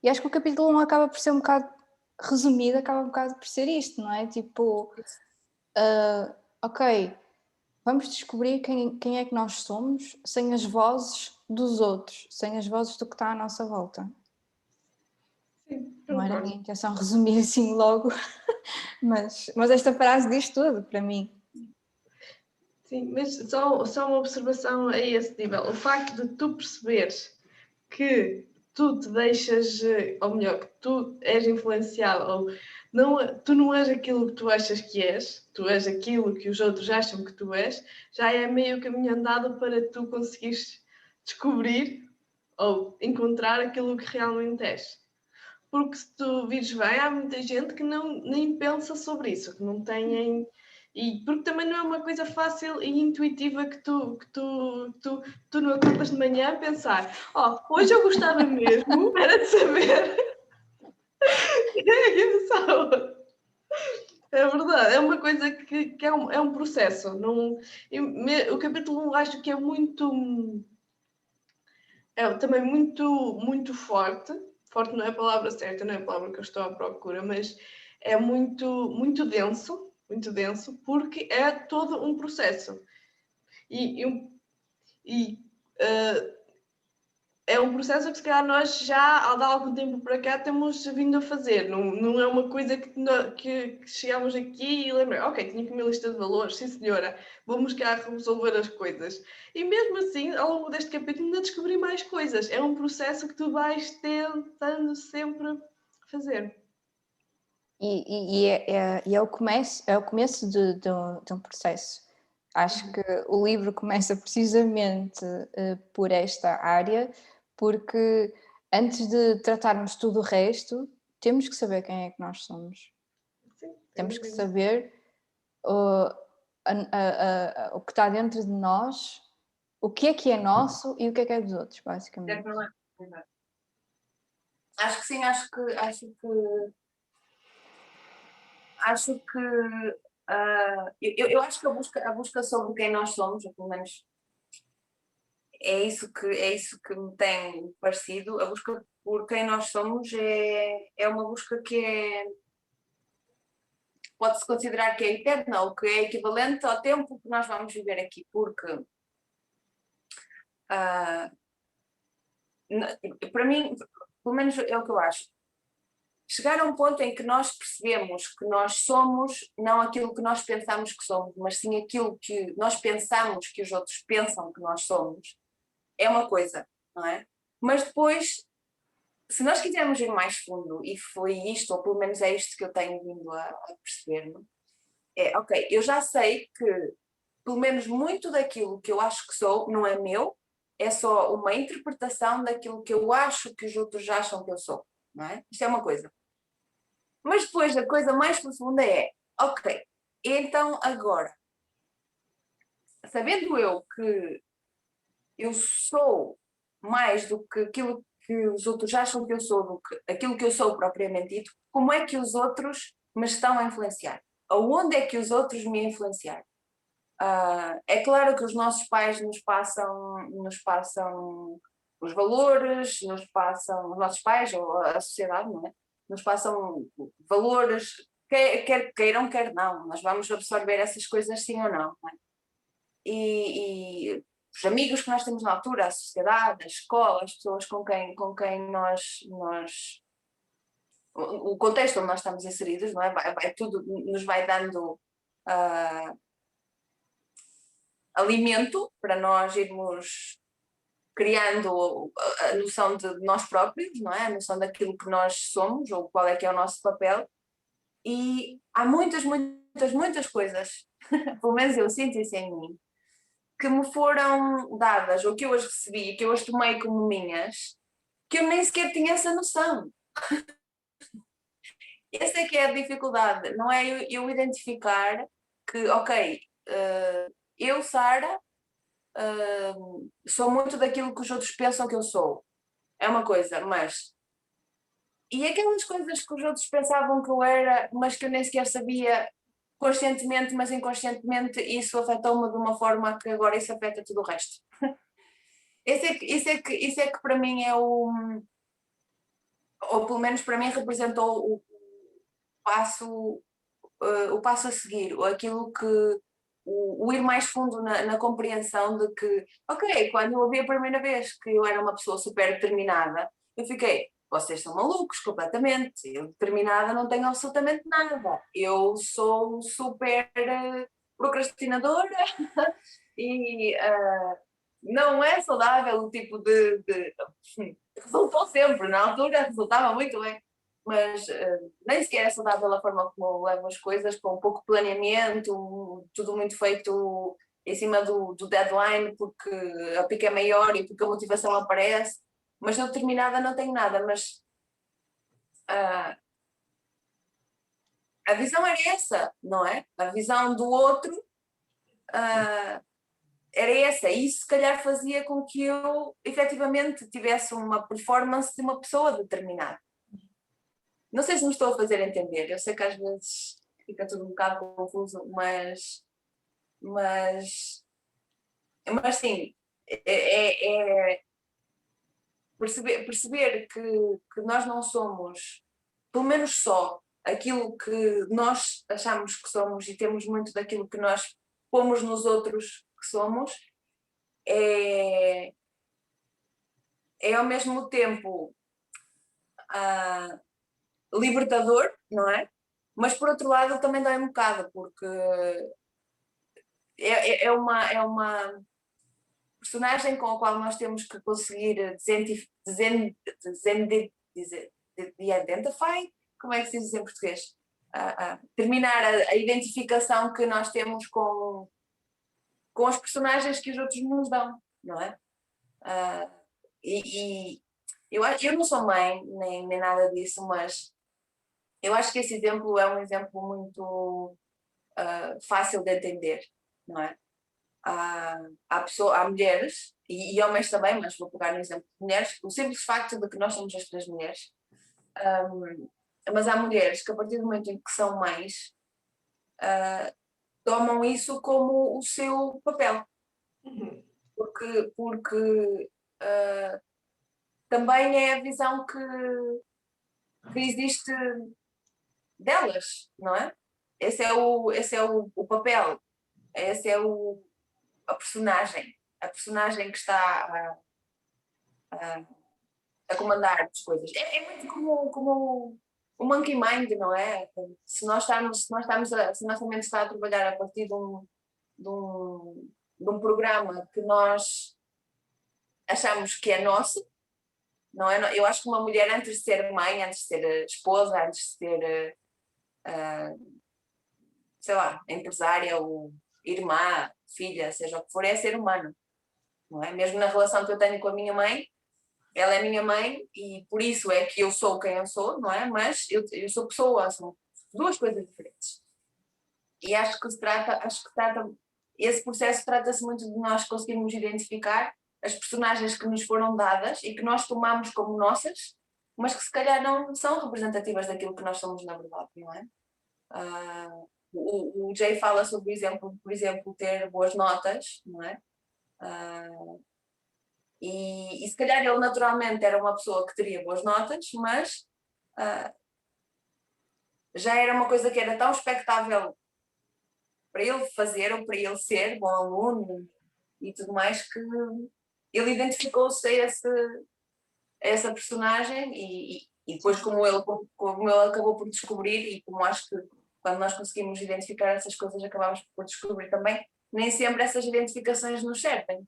E acho que o capítulo 1 acaba por ser um bocado resumido, acaba um bocado por ser isto, não é? Tipo, ok, vamos descobrir quem é que nós somos sem as vozes dos outros, sem as vozes do que está à nossa volta. Sim, não era a minha intenção resumir assim logo, mas esta frase diz tudo para mim. Sim, mas só uma observação a esse nível. O facto de tu perceberes que tu te deixas, ou melhor, que tu és influenciado, ou não, tu não és aquilo que tu achas que és, tu és aquilo que os outros acham que tu és, já é meio caminho andado para tu conseguires descobrir ou encontrar aquilo que realmente és. Porque se tu vires bem, há muita gente que nem pensa sobre isso, que não têm. E porque também não é uma coisa fácil e intuitiva que tu não acordas de manhã a pensar: hoje eu gostava mesmo, era de saber quem é que sou. É verdade, é uma coisa que é um processo. Não, o capítulo 1 acho que é muito. É também muito forte. Forte não é a palavra certa, não é a palavra que eu estou à procura, mas é muito denso, porque é todo um processo. É um processo que se calhar nós já há algum tempo para cá temos vindo a fazer. Não é uma coisa que chegamos aqui e lembrei, ok, tinha aqui uma lista de valores, sim senhora, vamos cá resolver as coisas. E mesmo assim, ao longo deste capítulo ainda descobri mais coisas. É um processo que tu vais tentando sempre fazer. E é o começo de um processo. Acho que o livro começa precisamente por esta área, porque antes de tratarmos tudo o resto, temos que saber quem é que nós somos. Sim, temos que saber o que está dentro de nós, o que é nosso e o que é dos outros, basicamente. Acho que sim, eu acho que a busca sobre quem nós somos, ou pelo menos é isso que me tem parecido, a busca por quem nós somos é uma busca que pode-se considerar que é eterna, ou que é equivalente ao tempo que nós vamos viver aqui, porque para mim, pelo menos é o que eu acho, chegar a um ponto em que nós percebemos que nós somos não aquilo que nós pensamos que somos, mas sim aquilo que nós pensamos que os outros pensam que nós somos, é uma coisa, não é? Mas depois, se nós quisermos ir mais fundo, e foi isto, ou pelo menos é isto que eu tenho vindo a perceber-me, ok, eu já sei que pelo menos muito daquilo que eu acho que sou não é meu, é só uma interpretação daquilo que eu acho que os outros acham que eu sou, não é? Isto é uma coisa. Mas depois a coisa mais profunda é, ok, então agora, sabendo eu que eu sou mais do que aquilo que os outros acham que eu sou, do que aquilo que eu sou propriamente dito, como é que os outros me estão a influenciar? Aonde é que os outros me influenciaram? É claro que os nossos pais nos passam os valores, nos passam os nossos pais ou a sociedade, não é? Nos passam valores, quer queiram, quer não. Nós vamos absorver essas coisas sim ou não, não é? E os amigos que nós temos na altura, a sociedade, a escola, as pessoas com quem nós o contexto onde nós estamos inseridos, não é? Tudo nos vai dando alimento para nós irmos criando a noção de nós próprios, não é? A noção daquilo que nós somos ou qual é que é o nosso papel. E há muitas coisas, pelo menos eu sinto isso em mim, que me foram dadas, ou que eu as recebi, que eu as tomei como minhas, que eu nem sequer tinha essa noção. Essa é que é a dificuldade, não é eu identificar que, ok, eu, Sara, sou muito daquilo que os outros pensam que eu sou. É uma coisa, mas... E aquelas coisas que os outros pensavam que eu era, mas que eu nem sequer sabia conscientemente, mas inconscientemente, isso afetou-me de uma forma que agora isso afeta tudo o resto. Isso é que para mim é o... Ou pelo menos para mim representou o passo a seguir, aquilo que... O ir mais fundo na compreensão de que, ok, quando eu ouvi a primeira vez que eu era uma pessoa super determinada, eu fiquei, vocês são malucos completamente, eu determinada não tenho absolutamente nada, eu sou super procrastinadora e não é saudável o tipo de... Resultou sempre, na altura resultava muito bem, mas nem sequer é saudável a forma como eu levo as coisas, com pouco planeamento, tudo muito feito em cima do deadline, porque a pica é maior e porque a motivação aparece, mas eu determinada não tenho nada, mas a visão era essa, não é? A visão do outro era essa, e isso se calhar fazia com que eu efetivamente tivesse uma performance de uma pessoa determinada. Não sei se me estou a fazer entender, eu sei que às vezes fica tudo um bocado confuso, mas sim, é perceber que nós não somos, pelo menos só, aquilo que nós achamos que somos e temos muito daquilo que nós pomos nos outros que somos, é ao mesmo tempo libertador, não é? Mas por outro lado também dói um bocado, porque é uma personagem com a qual nós temos que conseguir identify, como é que se diz em português? Terminar a identificação que nós temos com os personagens que os outros nos dão, não é? Eu não sou mãe, nem nada disso, mas eu acho que esse exemplo é um exemplo muito fácil de entender, não é? Há mulheres, e homens também, mas vou pegar no exemplo de mulheres, o simples facto de que nós somos as três mulheres, mas há mulheres que a partir do momento em que são mães, tomam isso como o seu papel, porque também é a visão que existe delas, não é? Esse é o papel, esse é a personagem que está a comandar as coisas. É muito como o monkey mind, não é? Se nossa mente está a trabalhar a partir de um programa que nós achamos que é nosso, não é? Eu acho que uma mulher, antes de ser mãe, antes de ser esposa, antes de ser sei lá, empresária ou irmã, filha, seja o que for, é ser humano, não é? Mesmo na relação que eu tenho com a minha mãe, ela é minha mãe e por isso é que eu sou quem eu sou, não é? Mas eu sou pessoa, são duas coisas diferentes. E acho que esse processo trata-se muito de nós conseguirmos identificar as personagens que nos foram dadas e que nós tomamos como nossas, mas que se calhar não são representativas daquilo que nós somos na verdade, não é? O Jay fala sobre o exemplo, por exemplo, ter boas notas, não é? E se calhar ele naturalmente era uma pessoa que teria boas notas, mas já era uma coisa que era tão expectável para ele fazer ou para ele ser bom aluno e tudo mais, que ele identificou-se a essa personagem e depois como ele acabou por descobrir, e como acho que quando nós conseguimos identificar essas coisas acabamos por descobrir também nem sempre essas identificações nos servem.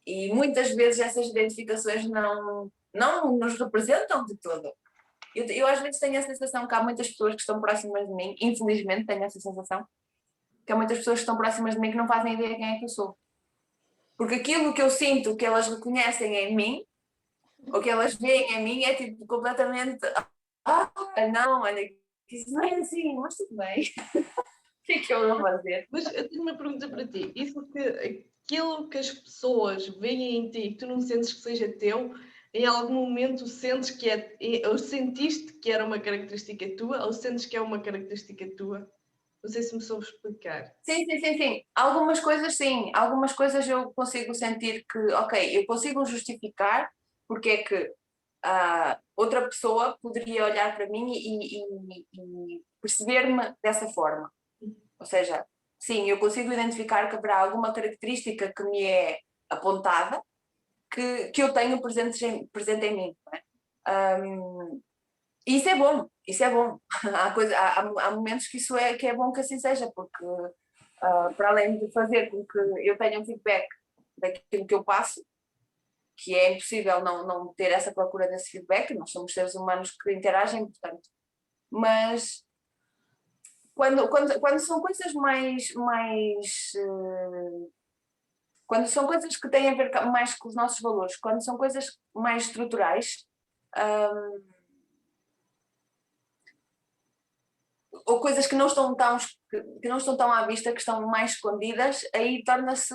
E muitas vezes essas identificações não nos representam de todo. Eu às vezes tenho a sensação que há muitas pessoas que estão próximas de mim, infelizmente tenho essa sensação, que há muitas pessoas que estão próximas de mim que não fazem ideia quem é que eu sou. Porque aquilo que eu sinto que elas reconhecem em mim, ou que elas veem em mim, é tipo completamente não, olha, isso não é assim, mas tudo bem. O que é que eu vou fazer? Mas eu tenho uma pergunta para ti. Isso que aquilo que as pessoas veem em ti, que tu não sentes que seja teu, em algum momento sentes que ou sentiste que era uma característica tua, ou sentes que é uma característica tua? Não sei se me soube explicar. Sim. Algumas coisas sim. Algumas coisas eu consigo sentir que, ok, eu consigo justificar porque é que outra pessoa poderia olhar para mim e perceber-me dessa forma. Ou seja, sim, eu consigo identificar que haverá alguma característica que me é apontada que eu tenho presente em mim. Não é? E isso é bom, isso é bom. Há momentos que que é bom que assim seja, porque para além de fazer com que eu tenha um feedback daquilo que eu passo, que é impossível não ter essa procura desse feedback, nós somos seres humanos que interagem, portanto, mas quando são coisas quando são coisas que têm a ver mais com os nossos valores, quando são coisas mais estruturais, ou coisas que não estão tão à vista, que estão mais escondidas, aí torna-se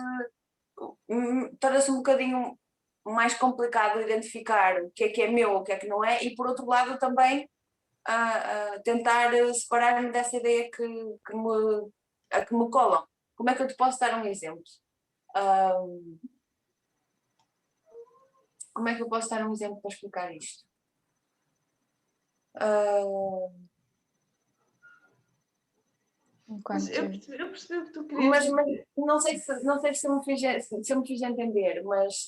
um bocadinho mais complicado identificar o que é meu, o que é que não é, e por outro lado também tentar separar-me dessa ideia que me colam. Como é que eu te posso dar um exemplo? Como é que eu posso dar um exemplo para explicar isto? Mas eu percebi o que tu querias Mas dizer. não sei se eu me fiz entender, mas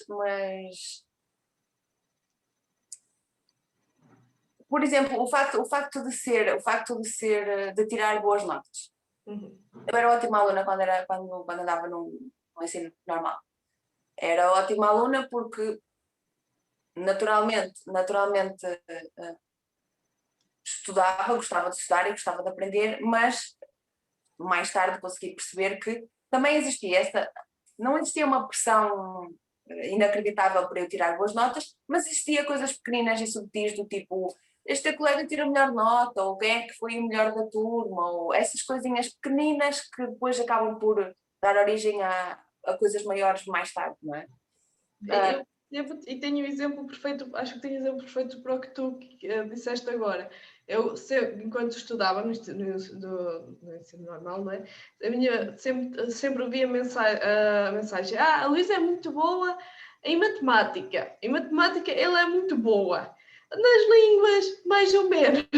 por exemplo, o facto de tirar boas notas. Eu era ótima aluna quando andava no ensino normal. Era ótima aluna porque naturalmente estudava, gostava de estudar e gostava de aprender, mas mais tarde consegui perceber que também não existia uma pressão inacreditável para eu tirar boas notas, mas existia coisas pequeninas e subtis do tipo este colega tira a melhor nota, ou quem é que foi o melhor da turma, ou essas coisinhas pequeninas que depois acabam por dar origem a coisas maiores mais tarde, não é? E tenho um exemplo perfeito, acho que tenho um exemplo perfeito para o que tu disseste agora. Eu, enquanto estudava no ensino normal, não é? Sempre ouvia a mensagem: a Luísa é muito boa em matemática. Em matemática ela é muito boa. Nas línguas, mais ou menos.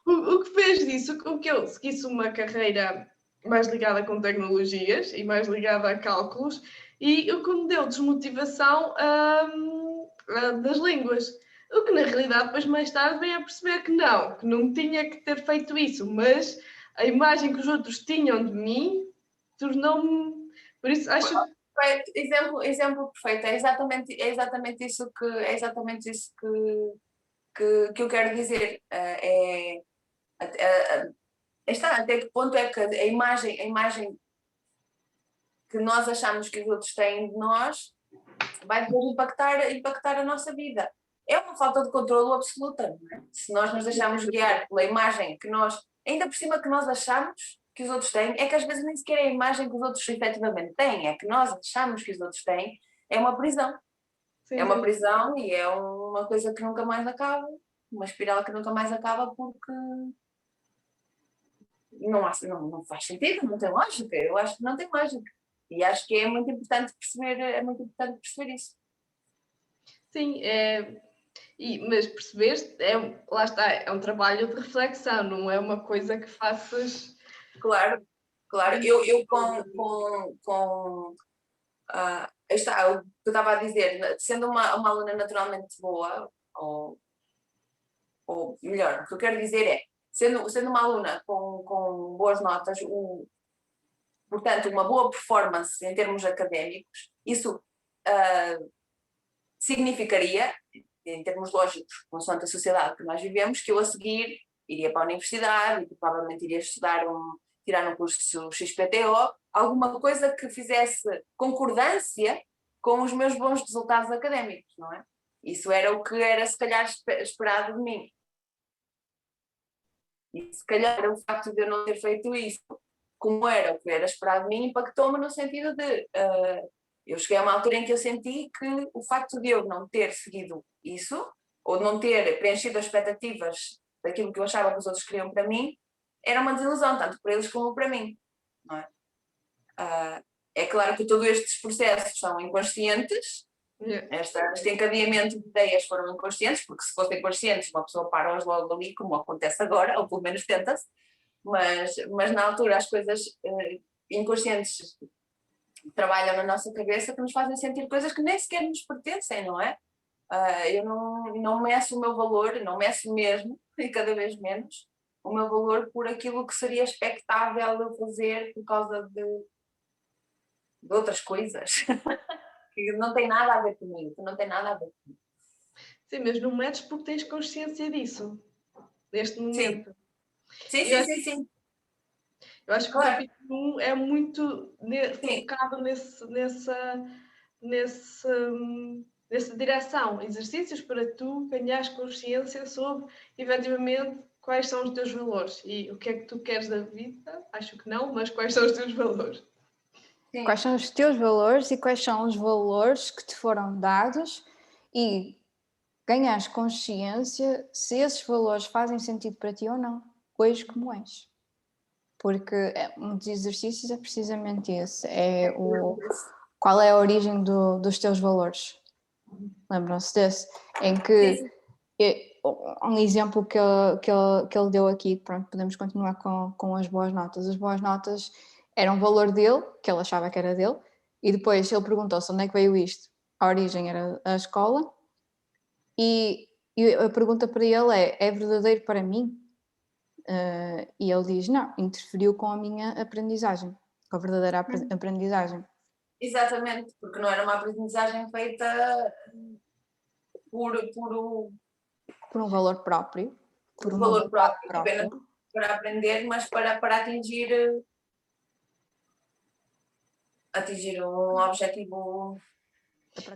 O que fez disso com que eu seguisse uma carreira mais ligada com tecnologias e mais ligada a cálculos, e o que me deu desmotivação das línguas. O que na realidade depois mais tarde vem a perceber que não tinha que ter feito isso, mas a imagem que os outros tinham de mim tornou-me. Por isso acho que. Exemplo perfeito, é exatamente isso que eu quero dizer. Até que ponto é que a imagem que nós achamos que os outros têm de nós vai depois impactar a nossa vida. É uma falta de controlo absoluta, não é? Se nós nos deixarmos guiar pela imagem que nós, ainda por cima que nós achamos que os outros têm, é que às vezes nem sequer é a imagem que os outros efetivamente têm, é que nós achamos que os outros têm, é uma prisão. Sim, é uma prisão e é uma coisa que nunca mais acaba, uma espiral que nunca mais acaba porque não faz sentido, não tem lógica. Eu acho que não tem lógica. E acho que é muito importante perceber isso. Sim, mas percebeste, lá está, é um trabalho de reflexão, não é uma coisa que faças. Claro. Eu está, o que eu estava a dizer, sendo uma aluna naturalmente boa, ou melhor, o que eu quero dizer é, sendo uma aluna com boas notas, portanto, uma boa performance em termos académicos, isso significaria, em termos lógicos, consoante a sociedade que nós vivemos, que eu a seguir iria para a universidade e provavelmente iria tirar um curso XPTO, alguma coisa que fizesse concordância com os meus bons resultados académicos, não é? Isso era o que era, se calhar, esperado de mim. E se calhar o facto de eu não ter feito isso, como era o que era esperado de mim, impactou-me no sentido de... eu cheguei a uma altura em que eu senti que o facto de eu não ter seguido isso, ou de não ter preenchido as expectativas daquilo que eu achava que os outros queriam para mim, era uma desilusão, tanto para eles como para mim. Não é? É claro que todos estes processos são inconscientes, este encadeamento de ideias foram inconscientes, porque se fossem conscientes uma pessoa para-os logo ali, como acontece agora, ou pelo menos tenta-se, mas na altura as coisas inconscientes trabalham na nossa cabeça que nos fazem sentir coisas que nem sequer nos pertencem, não é? Eu não meço o meu valor, não meço mesmo, e cada vez menos, o meu valor por aquilo que seria expectável eu fazer por causa de outras coisas. Que não tem nada a ver comigo, que não tem nada a ver comigo. Sim, mas não metes porque tens consciência disso, neste momento. Sim. Eu acho que o capítulo 1 é muito focado nessa direção. Exercícios para tu ganhares consciência sobre, efetivamente, quais são os teus valores. E o que é que tu queres da vida? Acho que não, mas quais são os teus valores? Sim. Quais são os teus valores e quais são os valores que te foram dados e ganhares consciência se esses valores fazem sentido para ti ou não, hoje como és. Porque um dos exercícios é precisamente esse, qual é a origem dos teus valores. Lembram-se desse? Em que um exemplo que ele deu aqui, pronto, podemos continuar com as boas notas. As boas notas eram um valor dele, que ele achava que era dele, e depois ele perguntou-se onde é que veio isto. A origem era a escola, e a pergunta para ele é verdadeiro para mim? E ele diz, não, interferiu com a minha aprendizagem, com a verdadeira aprendizagem. Exatamente, porque não era uma aprendizagem feita por um valor próprio. Por um valor próprio, apenas para aprender, mas para atingir um objetivo.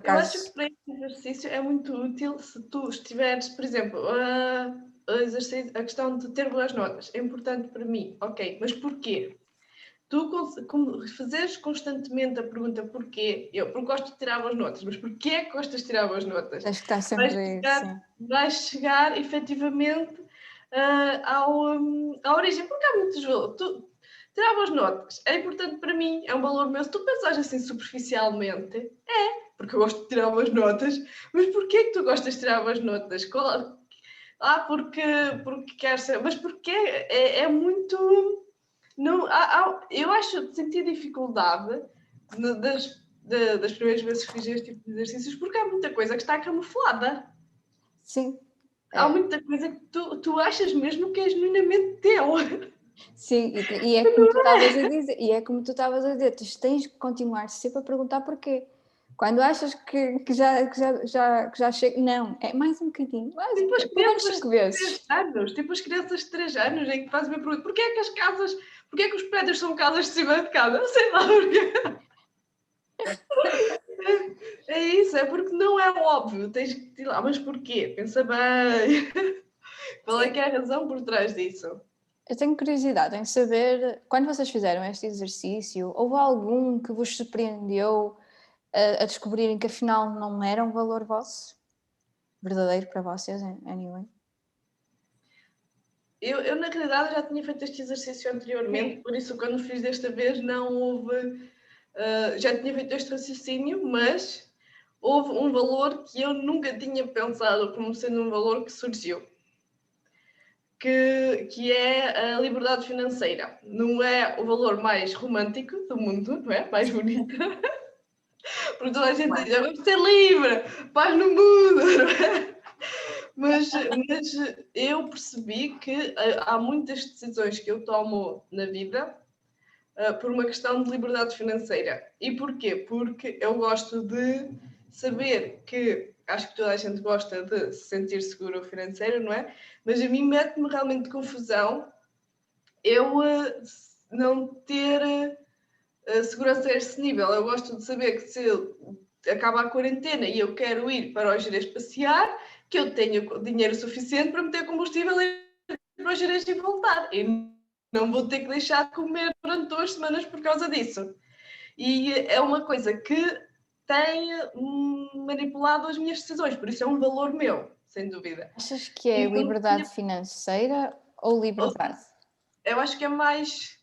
Eu acho que para este exercício é muito útil se tu estiveres, por exemplo, a questão de ter boas notas. É importante para mim, ok, mas porquê? Tu fazeres constantemente a pergunta porquê, porque gosto de tirar boas notas, mas porquê é que gostas de tirar boas notas? Acho que está sempre vais chegar efetivamente à origem, porque há muitos valores. Tirar boas notas é importante para mim, é um valor meu. Se tu pensares assim superficialmente, porque eu gosto de tirar boas notas, mas porquê é que tu gostas de tirar boas notas? Porque queres ser, mas porque é muito... Não, eu acho que senti dificuldade das primeiras vezes que fiz este tipo de exercícios, porque há muita coisa que está camuflada. Sim. Há muita coisa que tu achas mesmo que é genuinamente teu. Sim, e é como tu estavas a dizer, tu tens que continuar sempre a perguntar porquê. Quando achas que já chega, não, é mais um bocadinho, tipo as crianças 5 vezes. Tipo as crianças de 3 anos em que fazem a pergunta, porquê é que os prédios são casas de cima de casa? Não sei lá porquê. É isso, é porque não é óbvio, tens que ir lá, mas porquê? Pensa bem. Qual é que é a razão por trás disso? Eu tenho curiosidade em saber, quando vocês fizeram este exercício, houve algum que vos surpreendeu a descobrirem que afinal não era um valor vosso? Verdadeiro para vocês, anyway? Eu na realidade já tinha feito este exercício anteriormente, por isso quando fiz desta vez não houve... já tinha feito este raciocínio, mas houve um valor que eu nunca tinha pensado como sendo um valor que surgiu. Que é a liberdade financeira. Não é o valor mais romântico do mundo, não é? Mais bonito. Porque toda a gente diz, vamos ser livre, paz no mundo, não é? Mas eu percebi que há muitas decisões que eu tomo na vida por uma questão de liberdade financeira. E porquê? Porque eu gosto de saber que, acho que toda a gente gosta de se sentir seguro financeiro, não é? Mas a mim mete-me realmente confusão eu não ter segurança a esse nível. Eu gosto de saber que se acaba a quarentena e eu quero ir para o Gerês passear, que eu tenho dinheiro suficiente para meter combustível e ir para o Gerês e voltar. E não vou ter que deixar de comer durante 2 semanas por causa disso. E é uma coisa que tem manipulado as minhas decisões, por isso é um valor meu, sem dúvida. Achas que é liberdade financeira ou liberdade? Eu acho que é mais...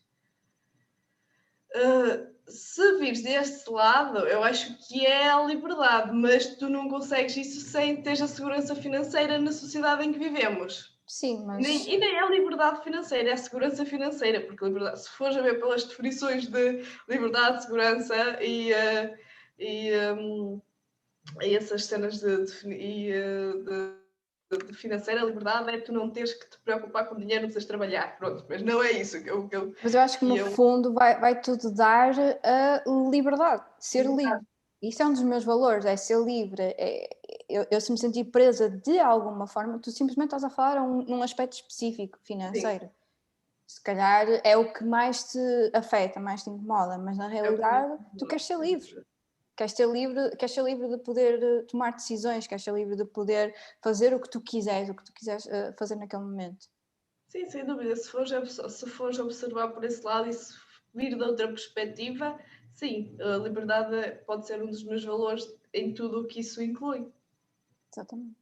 se vires desse lado, eu acho que é a liberdade, mas tu não consegues isso sem ter a segurança financeira na sociedade em que vivemos. Sim, mas... E nem é liberdade financeira, é a segurança financeira, porque liberdade, se fores a ver pelas definições de liberdade, segurança e essas cenas de financeira, liberdade é tu não teres que te preocupar com dinheiro, não precisas trabalhar, pronto, mas não é isso que eu... Mas eu acho que no fundo vai tudo dar a liberdade, ser livre. Isso é um dos meus valores, é ser livre. Eu se me sentir presa de alguma forma, tu simplesmente estás a falar num aspecto específico financeiro. Sim. Se calhar é o que mais te afeta, mais te incomoda, mas na realidade tu queres ser livre. Queres ser livre de poder tomar decisões, queres ser livre de poder fazer o que tu quiseres fazer naquele momento. Sim, sem dúvida. Se fores observar por esse lado e se vir de outra perspectiva, sim, a liberdade pode ser um dos meus valores em tudo o que isso inclui. Exatamente.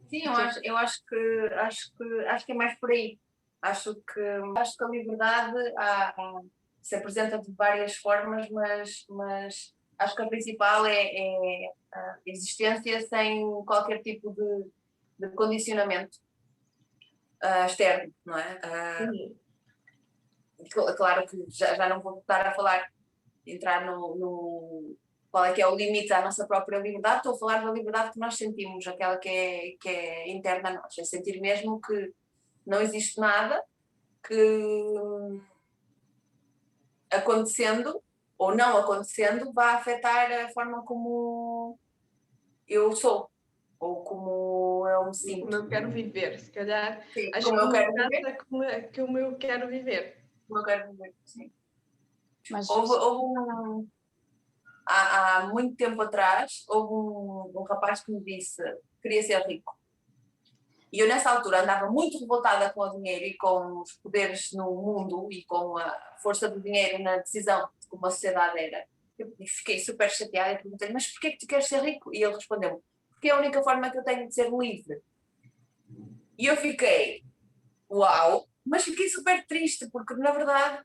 Sim, eu acho que é mais por aí. Acho que a liberdade se apresenta de várias formas, mas acho que a principal é a existência sem qualquer tipo de condicionamento externo, não é? Claro que já não vou estar a falar, entrar no qual é que é o limite à nossa própria liberdade, estou a falar da liberdade que nós sentimos, aquela que é interna a nós, é sentir mesmo que não existe nada que acontecendo ou não acontecendo vá afetar a forma como eu sou ou como eu me sinto. Como eu quero viver, se calhar. Sim, acho como que eu quero viver. Como eu quero viver. Como eu quero viver, sim. Mas... Há muito tempo atrás, houve um rapaz que me disse que queria ser rico. E eu, nessa altura, andava muito revoltada com o dinheiro e com os poderes no mundo e com a força do dinheiro na decisão de como a sociedade era. Eu fiquei super chateada e perguntei-lhe, mas porquê que tu queres ser rico? E ele respondeu-me, porque é a única forma que eu tenho de ser livre. E eu fiquei, uau, mas fiquei super triste, porque, na verdade,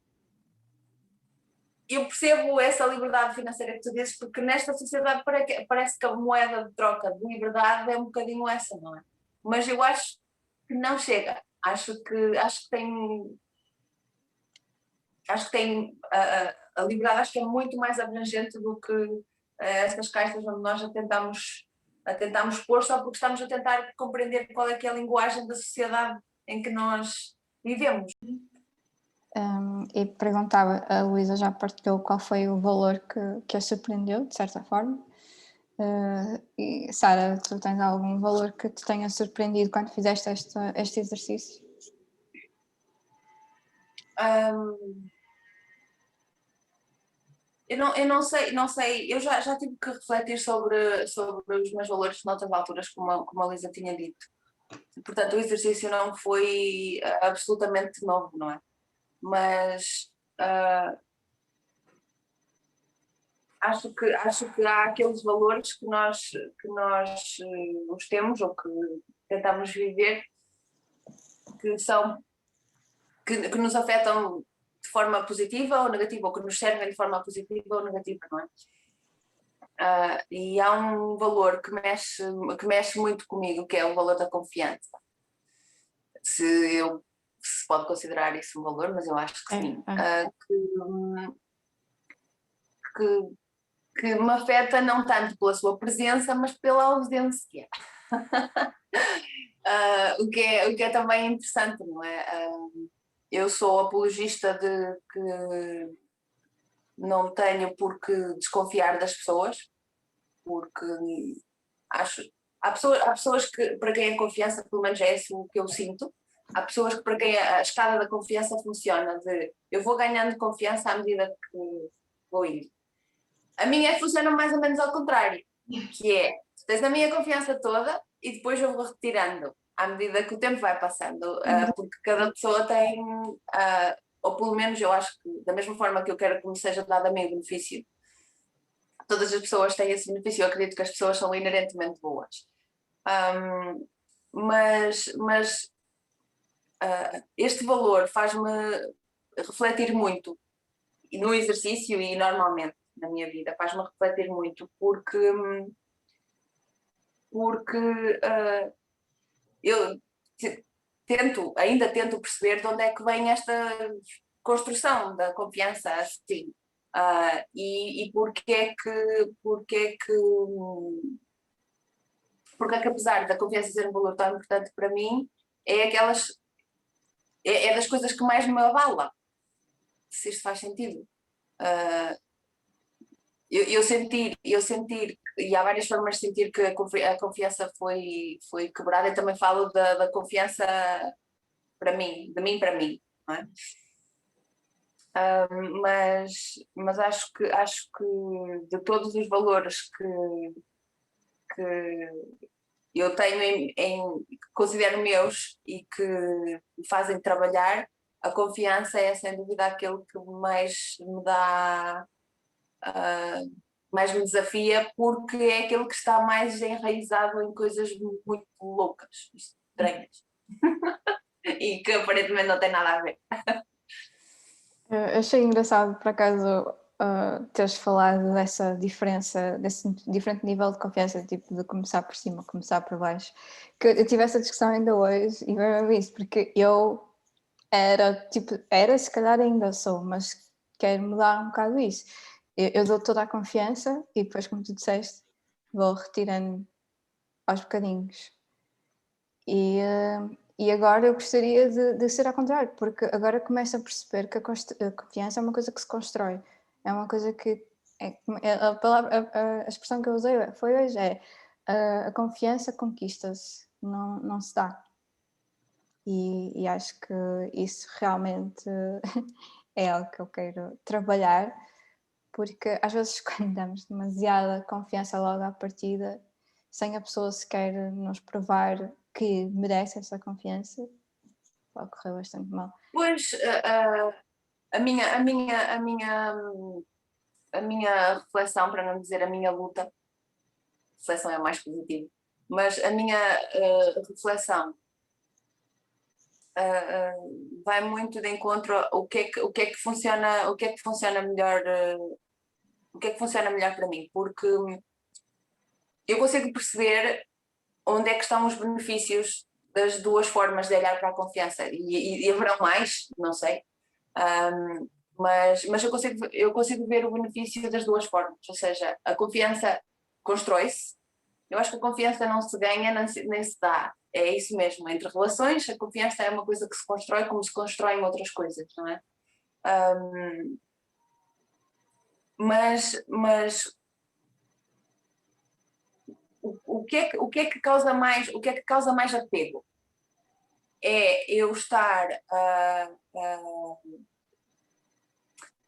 eu percebo essa liberdade financeira que tu dizes, porque nesta sociedade parece que a moeda de troca de liberdade é um bocadinho essa, não é? Mas eu acho que não chega. Acho que tem a liberdade, acho que é muito mais abrangente do que essas caixas onde nós a tentamos pôr só porque estamos a tentar compreender qual é que é a linguagem da sociedade em que nós vivemos. E perguntava, a Luísa já partilhou qual foi o valor que a surpreendeu, de certa forma. E Sara, tu tens algum valor que te tenha surpreendido quando fizeste este exercício? Eu não sei, eu já tive que refletir sobre os meus valores noutras alturas, como a Luísa tinha dito. Portanto, o exercício não foi absolutamente novo, não é? Mas acho que há aqueles valores que nós os temos ou que tentamos viver que nos afetam de forma positiva ou negativa, ou que nos servem de forma positiva ou negativa, não é? E há um valor que mexe muito comigo, que é o valor da confiança. Se pode considerar isso um valor, mas eu acho que sim. Que me afeta não tanto pela sua presença, mas pela ausência. O que é também interessante, não é? eu sou apologista de que não tenho por que desconfiar das pessoas, porque há pessoas que, para quem a confiança, pelo menos é isso que eu sinto, há pessoas que para quem a escada da confiança funciona, de eu vou ganhando confiança à medida que vou indo. A minha funciona mais ou menos ao contrário, que é, tens a minha confiança toda e depois eu vou retirando à medida que o tempo vai passando, porque cada pessoa tem, ou pelo menos eu acho que da mesma forma que eu quero que me seja dado a mim o benefício, todas as pessoas têm esse benefício, eu acredito que as pessoas são inerentemente boas. Mas este valor faz-me refletir muito, e no exercício e normalmente na minha vida, faz-me refletir muito, porque eu ainda tento perceber de onde é que vem esta construção da confiança assim, e porque é que apesar da confiança ser um valor tão importante para mim, é das coisas que mais me abala, se isto faz sentido. Eu sentir, e há várias formas de sentir que a confiança foi quebrada. Eu também falo da confiança para mim, de mim para mim, não é? Mas acho que de todos os valores que eu tenho que considero meus e que me fazem trabalhar, a confiança é sem dúvida aquele que mais me dá, mais me desafia, porque é aquele que está mais enraizado em coisas muito loucas, estranhas, e que aparentemente não tem nada a ver. Eu achei engraçado, por acaso, teres falado dessa diferença, desse diferente nível de confiança, tipo de começar por cima, começar por baixo. Que eu tive essa discussão ainda hoje e veio isso, porque eu era, se calhar ainda sou, mas quero mudar um bocado isso. Eu dou toda a confiança e depois, como tu disseste, vou retirando aos bocadinhos. E agora eu gostaria de ser ao contrário, porque agora começo a perceber que a confiança é uma coisa que se constrói, é uma coisa que a expressão que eu usei foi hoje, a confiança conquista-se, não se dá. E acho que isso realmente é algo que eu quero trabalhar, porque às vezes quando damos demasiada confiança logo à partida, sem a pessoa sequer nos provar que merece essa confiança, pode correr bastante mal. Pois, a minha reflexão, para não dizer a minha luta, reflexão é mais positivo, mas a minha reflexão vai muito de encontro o que é que funciona melhor, o que é que funciona melhor para mim, porque eu consigo perceber onde é que estão os benefícios das duas formas de olhar para a confiança, e haverão mais, não sei, mas eu consigo ver o benefício das duas formas, ou seja, a confiança constrói-se. Eu acho que a confiança não se ganha nem se dá, é isso mesmo, entre relações a confiança é uma coisa que se constrói como se constroem outras coisas, não é? Mas o que é que causa mais apego? É eu estar a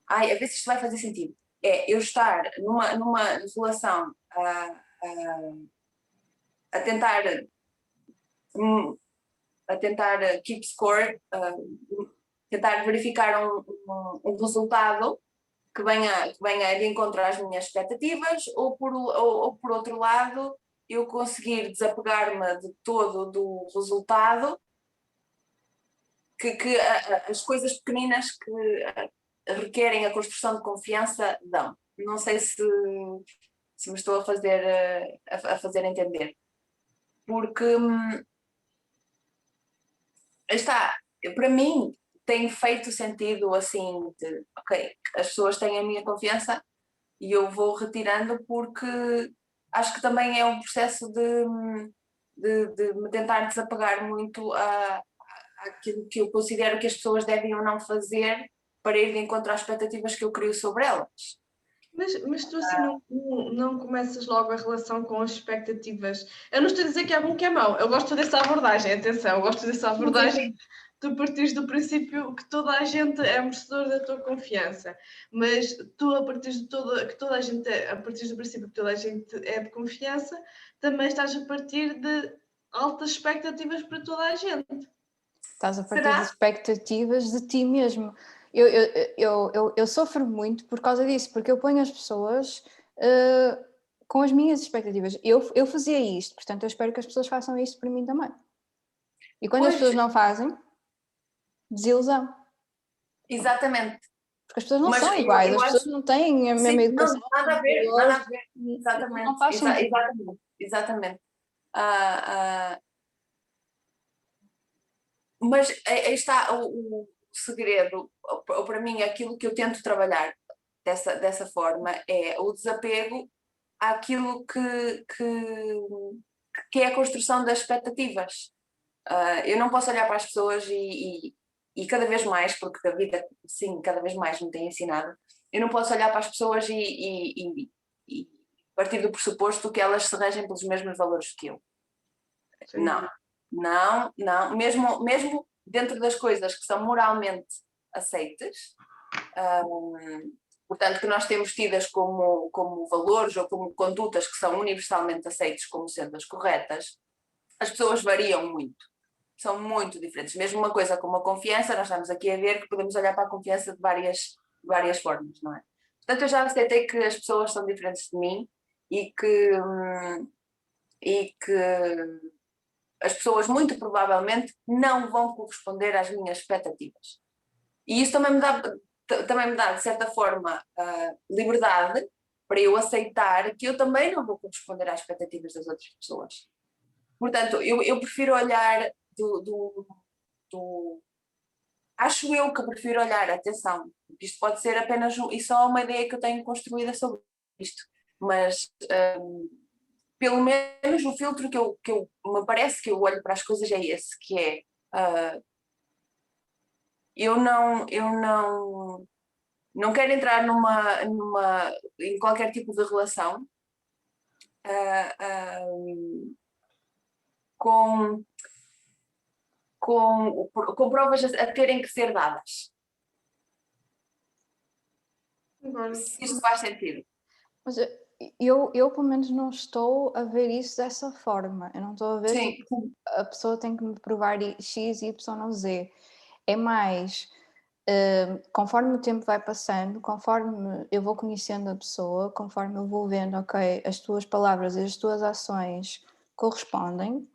ver se isto vai fazer sentido. É eu estar numa relação a tentar keep score, tentar verificar um resultado que venha de encontro às minhas expectativas, ou por outro lado eu conseguir desapegar-me de todo do resultado que as coisas pequeninas que requerem a construção de confiança dão. Não sei se me estou a fazer entender. Porque está, para mim tem feito sentido assim de, ok, as pessoas têm a minha confiança e eu vou retirando, porque acho que também é um processo de me tentar desapegar muito àquilo que eu considero que as pessoas devem ou não fazer para ir de encontro às expectativas que eu crio sobre elas. Mas tu assim não começas logo a relação com as expectativas. Eu não estou a dizer que é bom que é mau. Eu gosto dessa abordagem, atenção, eu gosto dessa abordagem. Tu partires do princípio que toda a gente é merecedor da tua confiança, mas tu a partir de toda a gente, a partir do princípio que toda a gente é de confiança, também estás a partir de altas expectativas para toda a gente. Estás a partir de expectativas de ti mesmo. Eu sofro muito por causa disso, porque eu ponho as pessoas com as minhas expectativas. Eu fazia isto, portanto eu espero que as pessoas façam isto por mim também. E quando as pessoas não fazem, desilusão. Exatamente. Porque as pessoas não são iguais, as pessoas não têm a mesma educação. Não, nada a ver, nada a ver. Exatamente. Não faz sentido. Exatamente. Mas aí está o segredo, ou para mim, aquilo que eu tento trabalhar dessa forma é o desapego àquilo que é a construção das expectativas. Eu não posso olhar para as pessoas e cada vez mais, porque a vida, sim, cada vez mais me tem ensinado, eu não posso olhar para as pessoas e partir do pressuposto que elas se regem pelos mesmos valores que eu. Sim. Não, mesmo dentro das coisas que são moralmente aceites, portanto que nós temos tidas como valores ou como condutas que são universalmente aceites como sendo as corretas, as pessoas variam muito, são muito diferentes. Mesmo uma coisa como a confiança, nós estamos aqui a ver que podemos olhar para a confiança de várias formas, não é? Portanto, eu já aceitei que as pessoas são diferentes de mim e que as pessoas muito provavelmente não vão corresponder às minhas expectativas. E isso também me dá de certa forma, liberdade para eu aceitar que eu também não vou corresponder às expectativas das outras pessoas. Portanto, eu prefiro olhar acho eu que prefiro olhar, atenção, porque isto pode ser apenas e só uma ideia que eu tenho construída sobre isto, mas pelo menos o filtro que eu me parece que eu olho para as coisas é esse, que é eu não quero entrar em qualquer tipo de relação com provas a terem que ser dadas. Se isto faz sentido. Mas eu pelo menos não estou a ver isso dessa forma. Eu não estou a ver que a pessoa tem que me provar X, Y, Z. É mais, conforme o tempo vai passando, conforme eu vou conhecendo a pessoa, conforme eu vou vendo, ok, as tuas palavras e as tuas ações correspondem.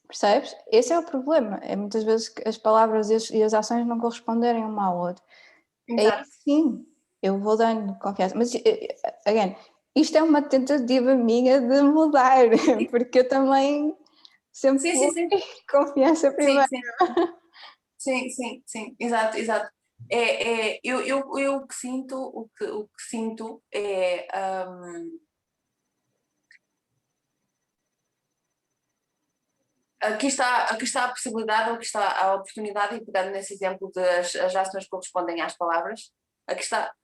Percebes? Esse é o problema. É muitas vezes que as palavras e as ações não corresponderem uma à outra. Aí sim, eu vou dando confiança. Mas, again, isto é uma tentativa minha de mudar, porque eu também sempre vou confiança primeiro. Sim, exato. Eu o que sinto é aqui está a possibilidade, aqui está a oportunidade, e pegando nesse exemplo de as ações correspondem às palavras, aqui está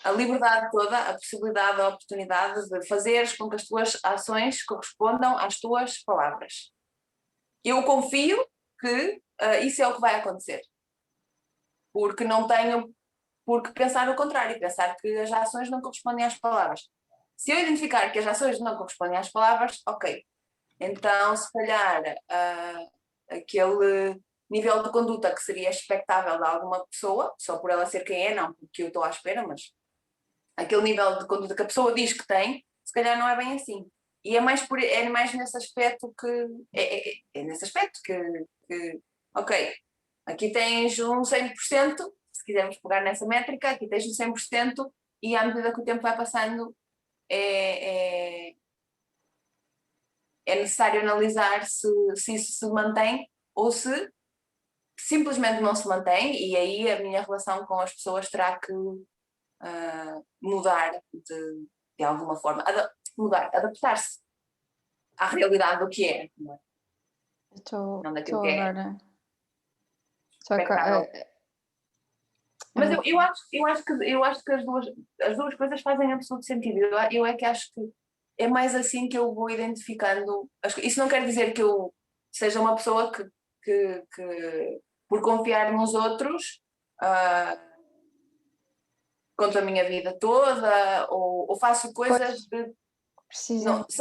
a liberdade toda, a possibilidade, a oportunidade de fazeres com que as tuas ações correspondam às tuas palavras. Eu confio que isso é o que vai acontecer. Porque pensar o contrário, pensar que as ações não correspondem às palavras. Se eu identificar que as ações não correspondem às palavras, ok. Então, se calhar, aquele nível de conduta que seria expectável de alguma pessoa, só por ela ser quem é, não porque eu estou à espera, mas aquele nível de conduta que a pessoa diz que tem, se calhar não é bem assim. E é mais nesse aspecto que ok, aqui tens um 100%, se quisermos pegar nessa métrica, aqui tens um 100%, e à medida que o tempo vai passando é necessário analisar se isso se mantém ou se simplesmente não se mantém, e aí a minha relação com as pessoas terá que mudar de alguma forma, adaptar-se à realidade do que é. Não é? Estou não daquilo que é agora. Só que, expectável. Mas eu acho que as duas coisas fazem absoluto sentido. Eu é que acho que é mais assim que eu vou identificando. Isso não quer dizer que eu seja uma pessoa que por confiar nos outros, ah, conto a minha vida toda, ou faço coisas. Não, precisamente.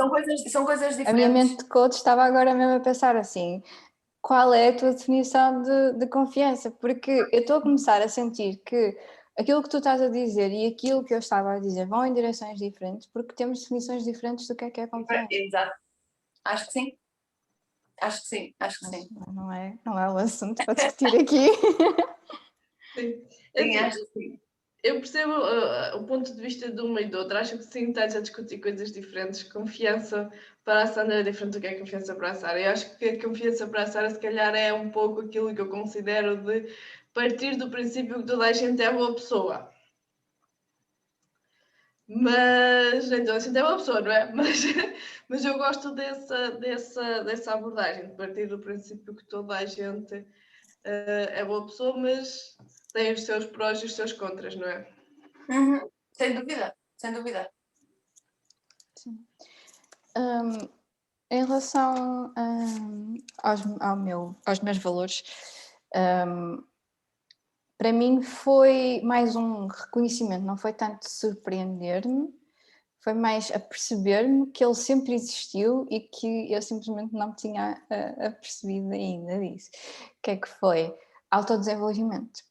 são coisas A minha diferentes. mente de coach estava agora mesmo a pensar assim: qual é a tua definição de confiança? Porque eu estou a começar a sentir que aquilo que tu estás a dizer e aquilo que eu estava a dizer vão em direções diferentes porque temos definições diferentes do que é confiança. Exato. Acho que sim. Acho que sim. Mas não é o assunto para discutir aqui. Sim. Sim, Assim, acho que sim. eu percebo o ponto de vista de uma e do outro. Acho que sim, estás a discutir coisas diferentes. Confiança para a Sandra é diferente do que é confiança para a Sara. Eu acho que a confiança para a Sara, se calhar, é um pouco aquilo que eu considero de partir do princípio que toda a gente é boa pessoa. Mas, então, a gente é uma pessoa, não é? Mas eu gosto dessa abordagem, de partir do princípio que toda a gente é boa pessoa, mas tem os seus prós e os seus contras, não é? Uhum. Sem dúvida, sem dúvida. Sim. Em relação aos meus valores, para mim foi mais um reconhecimento, não foi tanto surpreender-me, foi mais a perceber-me que ele sempre existiu e que eu simplesmente não tinha apercebido ainda disso. O que é que foi? Autodesenvolvimento.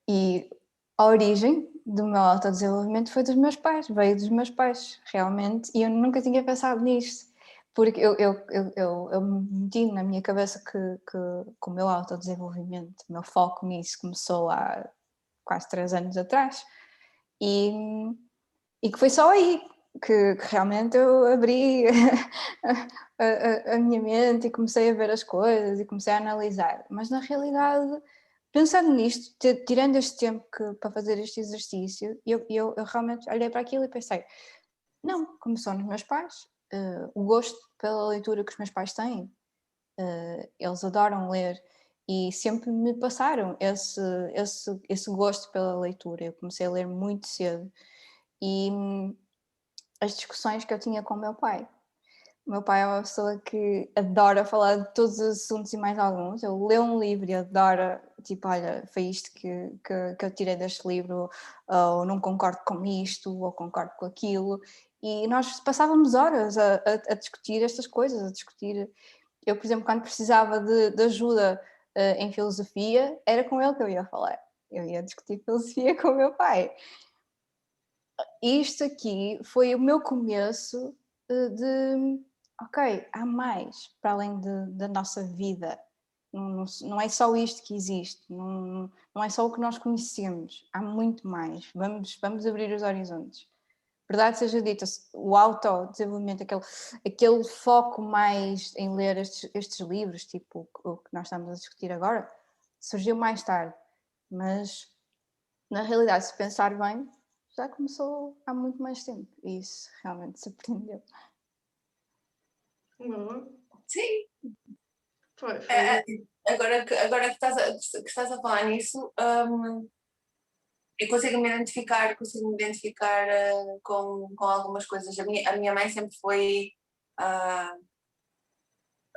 E a origem do meu autodesenvolvimento foi dos meus pais, veio dos meus pais, realmente, e eu nunca tinha pensado nisto, porque eu meti na minha cabeça que o meu autodesenvolvimento, o meu foco nisso começou há quase 3 anos atrás, e que foi só aí que realmente eu abri a minha mente e comecei a ver as coisas e comecei a analisar, mas na realidade, pensando nisto, tirando este tempo para fazer este exercício, eu realmente olhei para aquilo e pensei, não, começou nos meus pais, o gosto pela leitura que os meus pais têm, eles adoram ler e sempre me passaram esse gosto pela leitura. Eu comecei a ler muito cedo e as discussões que eu tinha com o meu pai. O meu pai é uma pessoa que adora falar de todos os assuntos e mais alguns. Ele lê um livro e adora, tipo, olha, foi isto que eu tirei deste livro, ou não concordo com isto, ou concordo com aquilo. E nós passávamos horas a discutir estas coisas, a discutir. Eu, por exemplo, quando precisava de ajuda em filosofia, era com ele que eu ia falar. Eu ia discutir filosofia com o meu pai. Isto aqui foi o meu começo de ok, há mais para além da nossa vida. Não é só isto que existe, não é só o que nós conhecemos, há muito mais. Vamos abrir os horizontes. Verdade seja dita, o autodesenvolvimento, aquele foco mais em ler estes livros, tipo o que nós estamos a discutir agora, surgiu mais tarde. Mas, na realidade, se pensar bem, já começou há muito mais tempo e isso realmente surpreendeu. Sim. Foi. Agora que estás a falar nisso, eu consigo me identificar com algumas coisas. A minha mãe sempre foi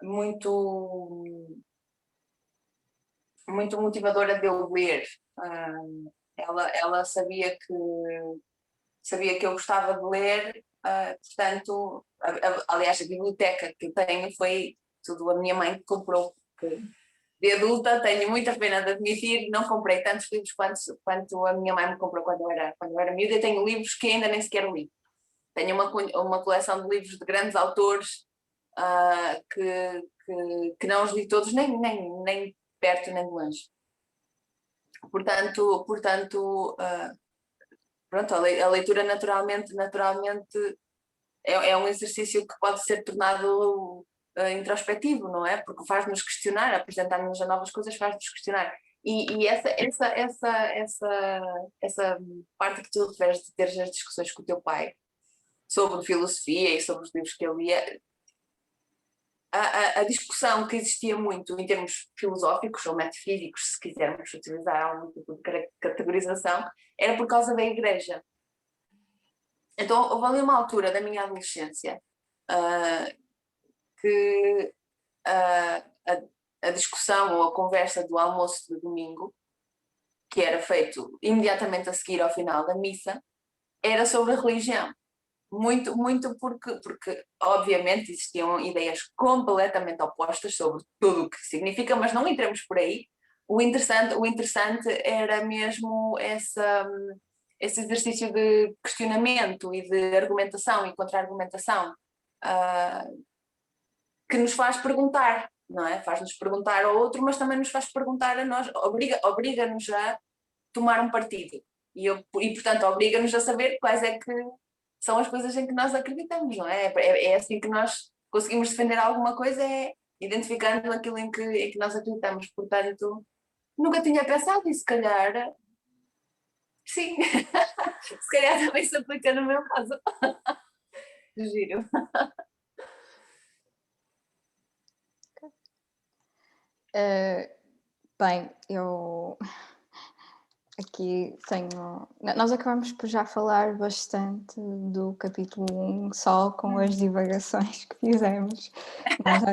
muito, muito motivadora de eu ler. Ela sabia que eu gostava de ler, portanto, aliás, a biblioteca que eu tenho foi tudo a minha mãe que comprou. De adulta, tenho muita pena de admitir, não comprei tantos livros quanto a minha mãe me comprou quando eu era miúda, e tenho livros que ainda nem sequer li. Tenho uma coleção de livros de grandes autores que não os li todos, nem perto nem de longe. Portanto, pronto, a leitura naturalmente é um exercício que pode ser tornado introspectivo, não é? Porque faz-nos questionar, apresentar-nos a novas coisas faz-nos questionar. E essa parte que tu referes de ter as discussões com o teu pai sobre filosofia e sobre os livros que ele lia, a discussão que existia muito em termos filosóficos ou metafísicos, se quisermos utilizar algum tipo de categorização, era por causa da igreja. Então houve ali uma altura da minha adolescência que a discussão ou a conversa do almoço de domingo, que era feito imediatamente a seguir ao final da missa, era sobre a religião. Muito, muito porque obviamente existiam ideias completamente opostas sobre tudo o que significa, mas não entramos por aí. O interessante era mesmo esse exercício de questionamento e de argumentação e contra-argumentação, que nos faz perguntar, não é? Faz-nos perguntar ao outro, mas também nos faz perguntar a nós, obriga-nos a tomar um partido. E portanto, obriga-nos a saber quais é que são as coisas em que nós acreditamos, não é? É assim que nós conseguimos defender alguma coisa, é identificando aquilo em que nós acreditamos. Portanto, nunca tinha pensado e se calhar, sim, se calhar também se aplica no meu caso. Giro. Bem, eu aqui tenho. Nós acabamos por já falar bastante do capítulo 1, só com as divagações que fizemos. Nós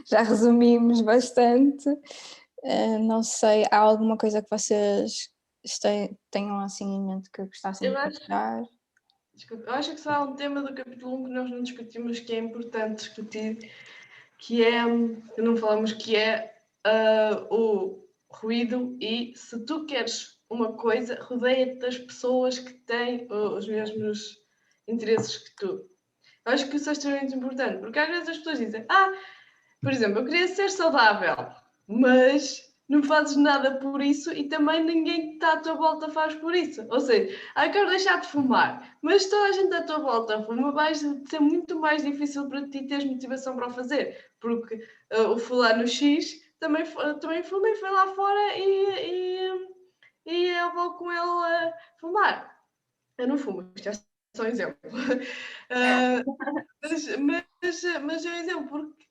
já resumimos bastante. Não sei, há alguma coisa que vocês tenham assim em mente que gostassem de partilhar? Desculpa, eu acho que só há um tema do capítulo 1 que nós não discutimos, que é importante discutir, que é, que não falamos, que é o ruído. E se tu queres uma coisa, rodeia-te das pessoas que têm os mesmos interesses que tu. Eu acho que isso é extremamente importante, porque às vezes as pessoas dizem, por exemplo, eu queria ser saudável, mas não fazes nada por isso e também ninguém que está à tua volta faz por isso. Ou seja, eu quero deixar de fumar, mas toda a gente à tua volta fuma, vai ser muito mais difícil para ti teres motivação para o fazer, porque o fulano X também fuma e foi lá fora e eu vou com ele a fumar. Eu não fumo, isto é só um exemplo. Mas é um exemplo, porque.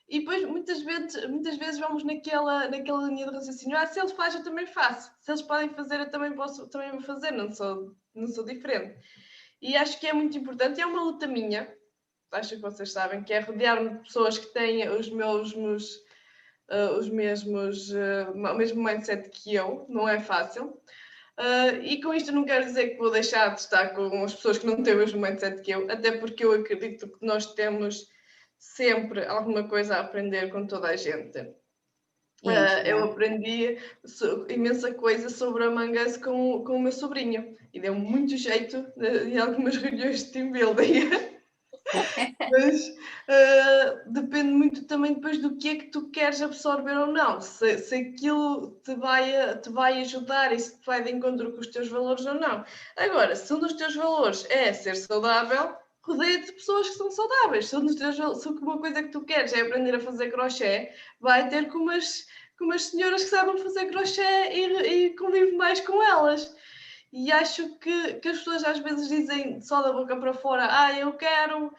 E depois muitas vezes vamos naquela linha de raciocínio, se ele faz, eu também faço. Se eles podem fazer, eu também vou fazer, não sou diferente. E acho que é muito importante, é uma luta minha, acho que vocês sabem, que é rodear-me de pessoas que têm o mesmo mindset que eu, não é fácil. E com isto não quero dizer que vou deixar de estar com as pessoas que não têm o mesmo mindset que eu, até porque eu acredito que nós temos sempre alguma coisa a aprender com toda a gente. Eu aprendi imensa coisa sobre a Among Us com o meu sobrinho e deu muito jeito em algumas reuniões de team building. Mas depende muito também depois do que é que tu queres absorver ou não. Se aquilo te vai ajudar e se te vai de encontro com os teus valores ou não. Agora, se um dos teus valores é ser saudável, rodeia-te de pessoas que são saudáveis. Se uma coisa que tu queres é aprender a fazer crochê, vai ter com umas senhoras que sabem fazer crochê e convive mais com elas. E acho que as pessoas às vezes dizem só da boca para fora, eu quero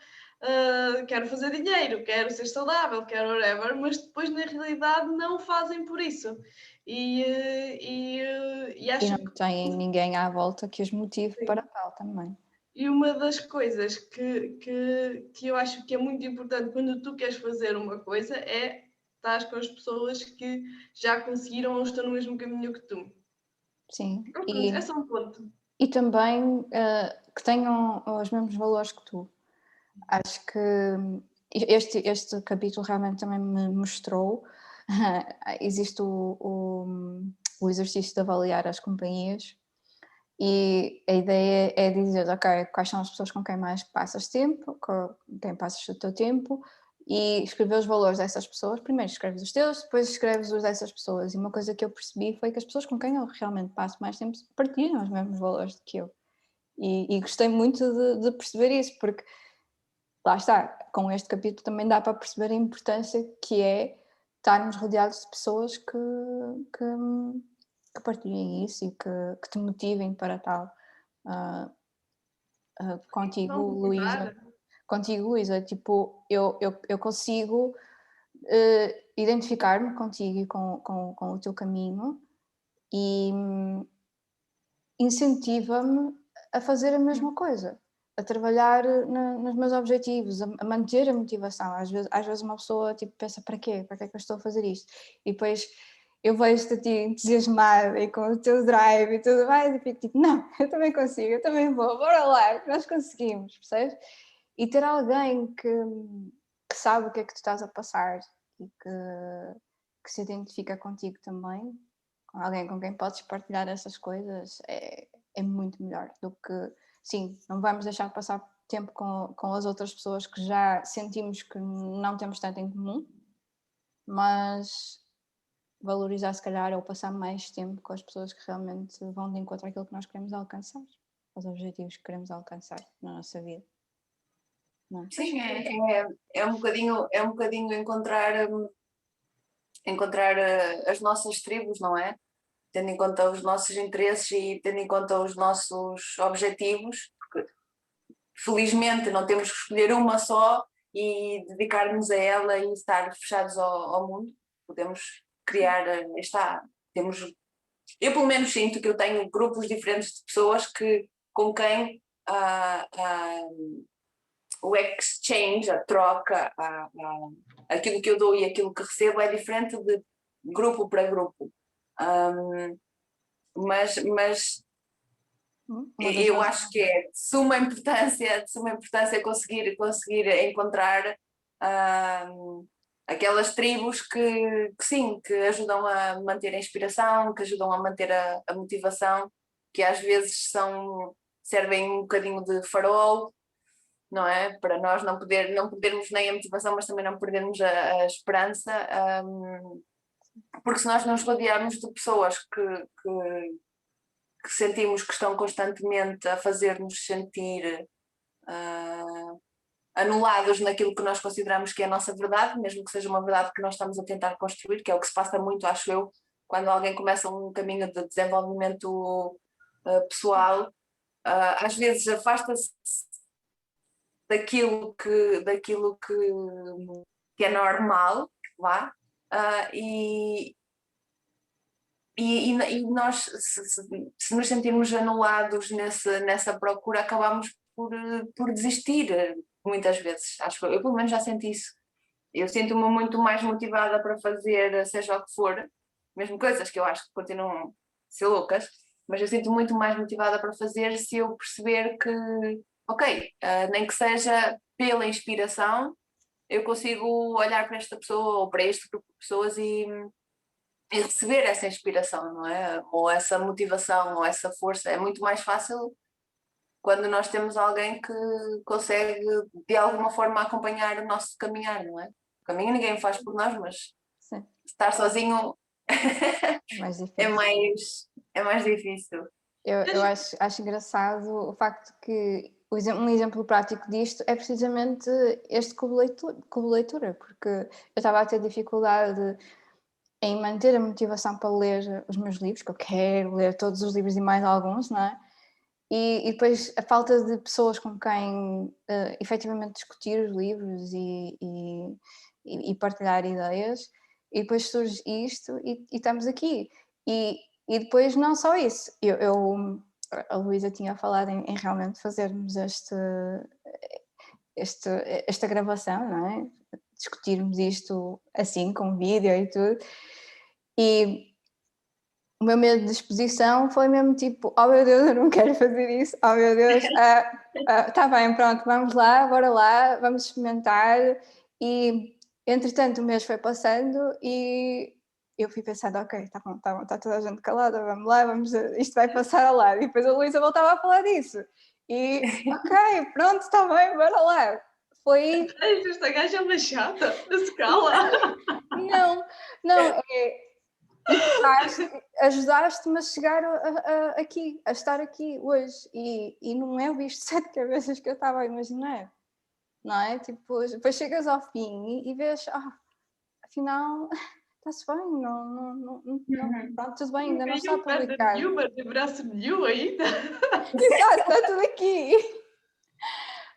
fazer dinheiro, quero ser saudável, quero whatever, mas depois na realidade não fazem por isso. E acho não têm ninguém à volta que os motive Sim. para tal também. E uma das coisas que eu acho que é muito importante quando tu queres fazer uma coisa é estar com as pessoas que já conseguiram ou estão no mesmo caminho que tu. Sim. É só um ponto. E também que tenham os mesmos valores que tu. Acho que este capítulo realmente também me mostrou. Existe o exercício de avaliar as companhias e a ideia é dizer, ok, quais são as pessoas com quem mais passas tempo, com quem passas o teu tempo, e escrever os valores dessas pessoas. Primeiro escreves os teus, depois escreves os dessas pessoas. E uma coisa que eu percebi foi que as pessoas com quem eu realmente passo mais tempo partilham os mesmos valores do que eu. E gostei muito de perceber isso, porque lá está, com este capítulo também dá para perceber a importância que é estarmos rodeados de pessoas que partilhem isso e que te motivem para tal. Contigo, Luísa, tipo, eu consigo identificar-me contigo e com o teu caminho e incentiva-me a fazer a mesma coisa, a trabalhar nos meus objetivos, a manter a motivação. Às vezes uma pessoa tipo, pensa, para quê? Para que é que eu estou a fazer isto? E depois eu vejo-te a ti entusiasmada e com o teu drive e tudo mais e fico tipo, não, eu também consigo, eu também vou, bora lá, nós conseguimos, percebes? E ter alguém que sabe o que é que tu estás a passar e que se identifica contigo também, com alguém com quem podes partilhar essas coisas, é muito melhor do que, sim, não vamos deixar passar tempo com as outras pessoas que já sentimos que não temos tanto em comum, mas valorizar se calhar ou passar mais tempo com as pessoas que realmente vão de encontro àquilo que nós queremos alcançar, aos objetivos que queremos alcançar na nossa vida. Não. Sim, é um bocadinho encontrar as nossas tribos, não é? Tendo em conta os nossos interesses e tendo em conta os nossos objetivos, porque felizmente não temos que escolher uma só e dedicar-nos a ela e estar fechados ao mundo. Podemos criar, temos, eu pelo menos sinto que eu tenho grupos diferentes de pessoas com quem o exchange, a troca, aquilo que eu dou e aquilo que recebo é diferente de grupo para grupo. Mas eu acho que é de suma importância conseguir encontrar aquelas tribos que sim, que ajudam a manter a inspiração, que ajudam a manter a motivação, que às vezes servem um bocadinho de farol, não é? Para nós não perdermos nem a motivação, mas também não perdermos a esperança, porque se nós nos rodearmos de pessoas que sentimos que estão constantemente a fazer-nos sentir anulados naquilo que nós consideramos que é a nossa verdade, mesmo que seja uma verdade que nós estamos a tentar construir, que é o que se passa muito, acho eu, quando alguém começa um caminho de desenvolvimento pessoal, às vezes afasta-se daquilo que é normal, vá, e nós, se nos sentirmos anulados nessa procura, acabamos por desistir muitas vezes. Acho que eu pelo menos já senti isso. Eu sinto-me muito mais motivada para fazer seja o que for, mesmo coisas que eu acho que continuam a ser loucas, mas eu sinto muito mais motivada para fazer se eu perceber que, ok, nem que seja pela inspiração, eu consigo olhar para esta pessoa ou para este grupo de pessoas e receber essa inspiração, não é? Ou essa motivação, ou essa força. É muito mais fácil quando nós temos alguém que consegue de alguma forma acompanhar o nosso caminhar, não é? O caminho ninguém faz por nós, mas sim, estar sozinho é mais difícil. Eu acho engraçado o facto que um exemplo prático disto é precisamente este cubo leitura, porque eu estava a ter dificuldade em manter a motivação para ler os meus livros, que eu quero ler todos os livros e mais alguns, não é? E depois a falta de pessoas com quem efetivamente discutir os livros e partilhar ideias, e depois surge isto e estamos aqui. E depois não só isso, a Luísa tinha falado em realmente fazermos esta gravação, não é? Discutirmos isto assim, com vídeo e tudo, e o meu medo de exposição foi mesmo tipo, oh meu Deus, eu não quero fazer isso, oh meu Deus, tá bem, pronto, vamos lá, bora lá, vamos experimentar. E entretanto o mês foi passando e eu fui pensando, ok, tá bom, está toda a gente calada, vamos lá, isto vai passar ao lado. E depois a Luísa voltava a falar disso. E ok, pronto, está bem, bora lá. Foi... Esta gaja é uma chata, na escala. Não, ajudaste-me a chegar aqui, a estar aqui hoje. E não é o bicho de 7 cabeças que eu estava a imaginar, não é? Tipo, depois chegas ao fim e vês, afinal... Está-se bem, não, pronto, tudo bem, ainda não está publicado. Nenhuma, de braço nenhum ainda. Exato, está tudo aqui.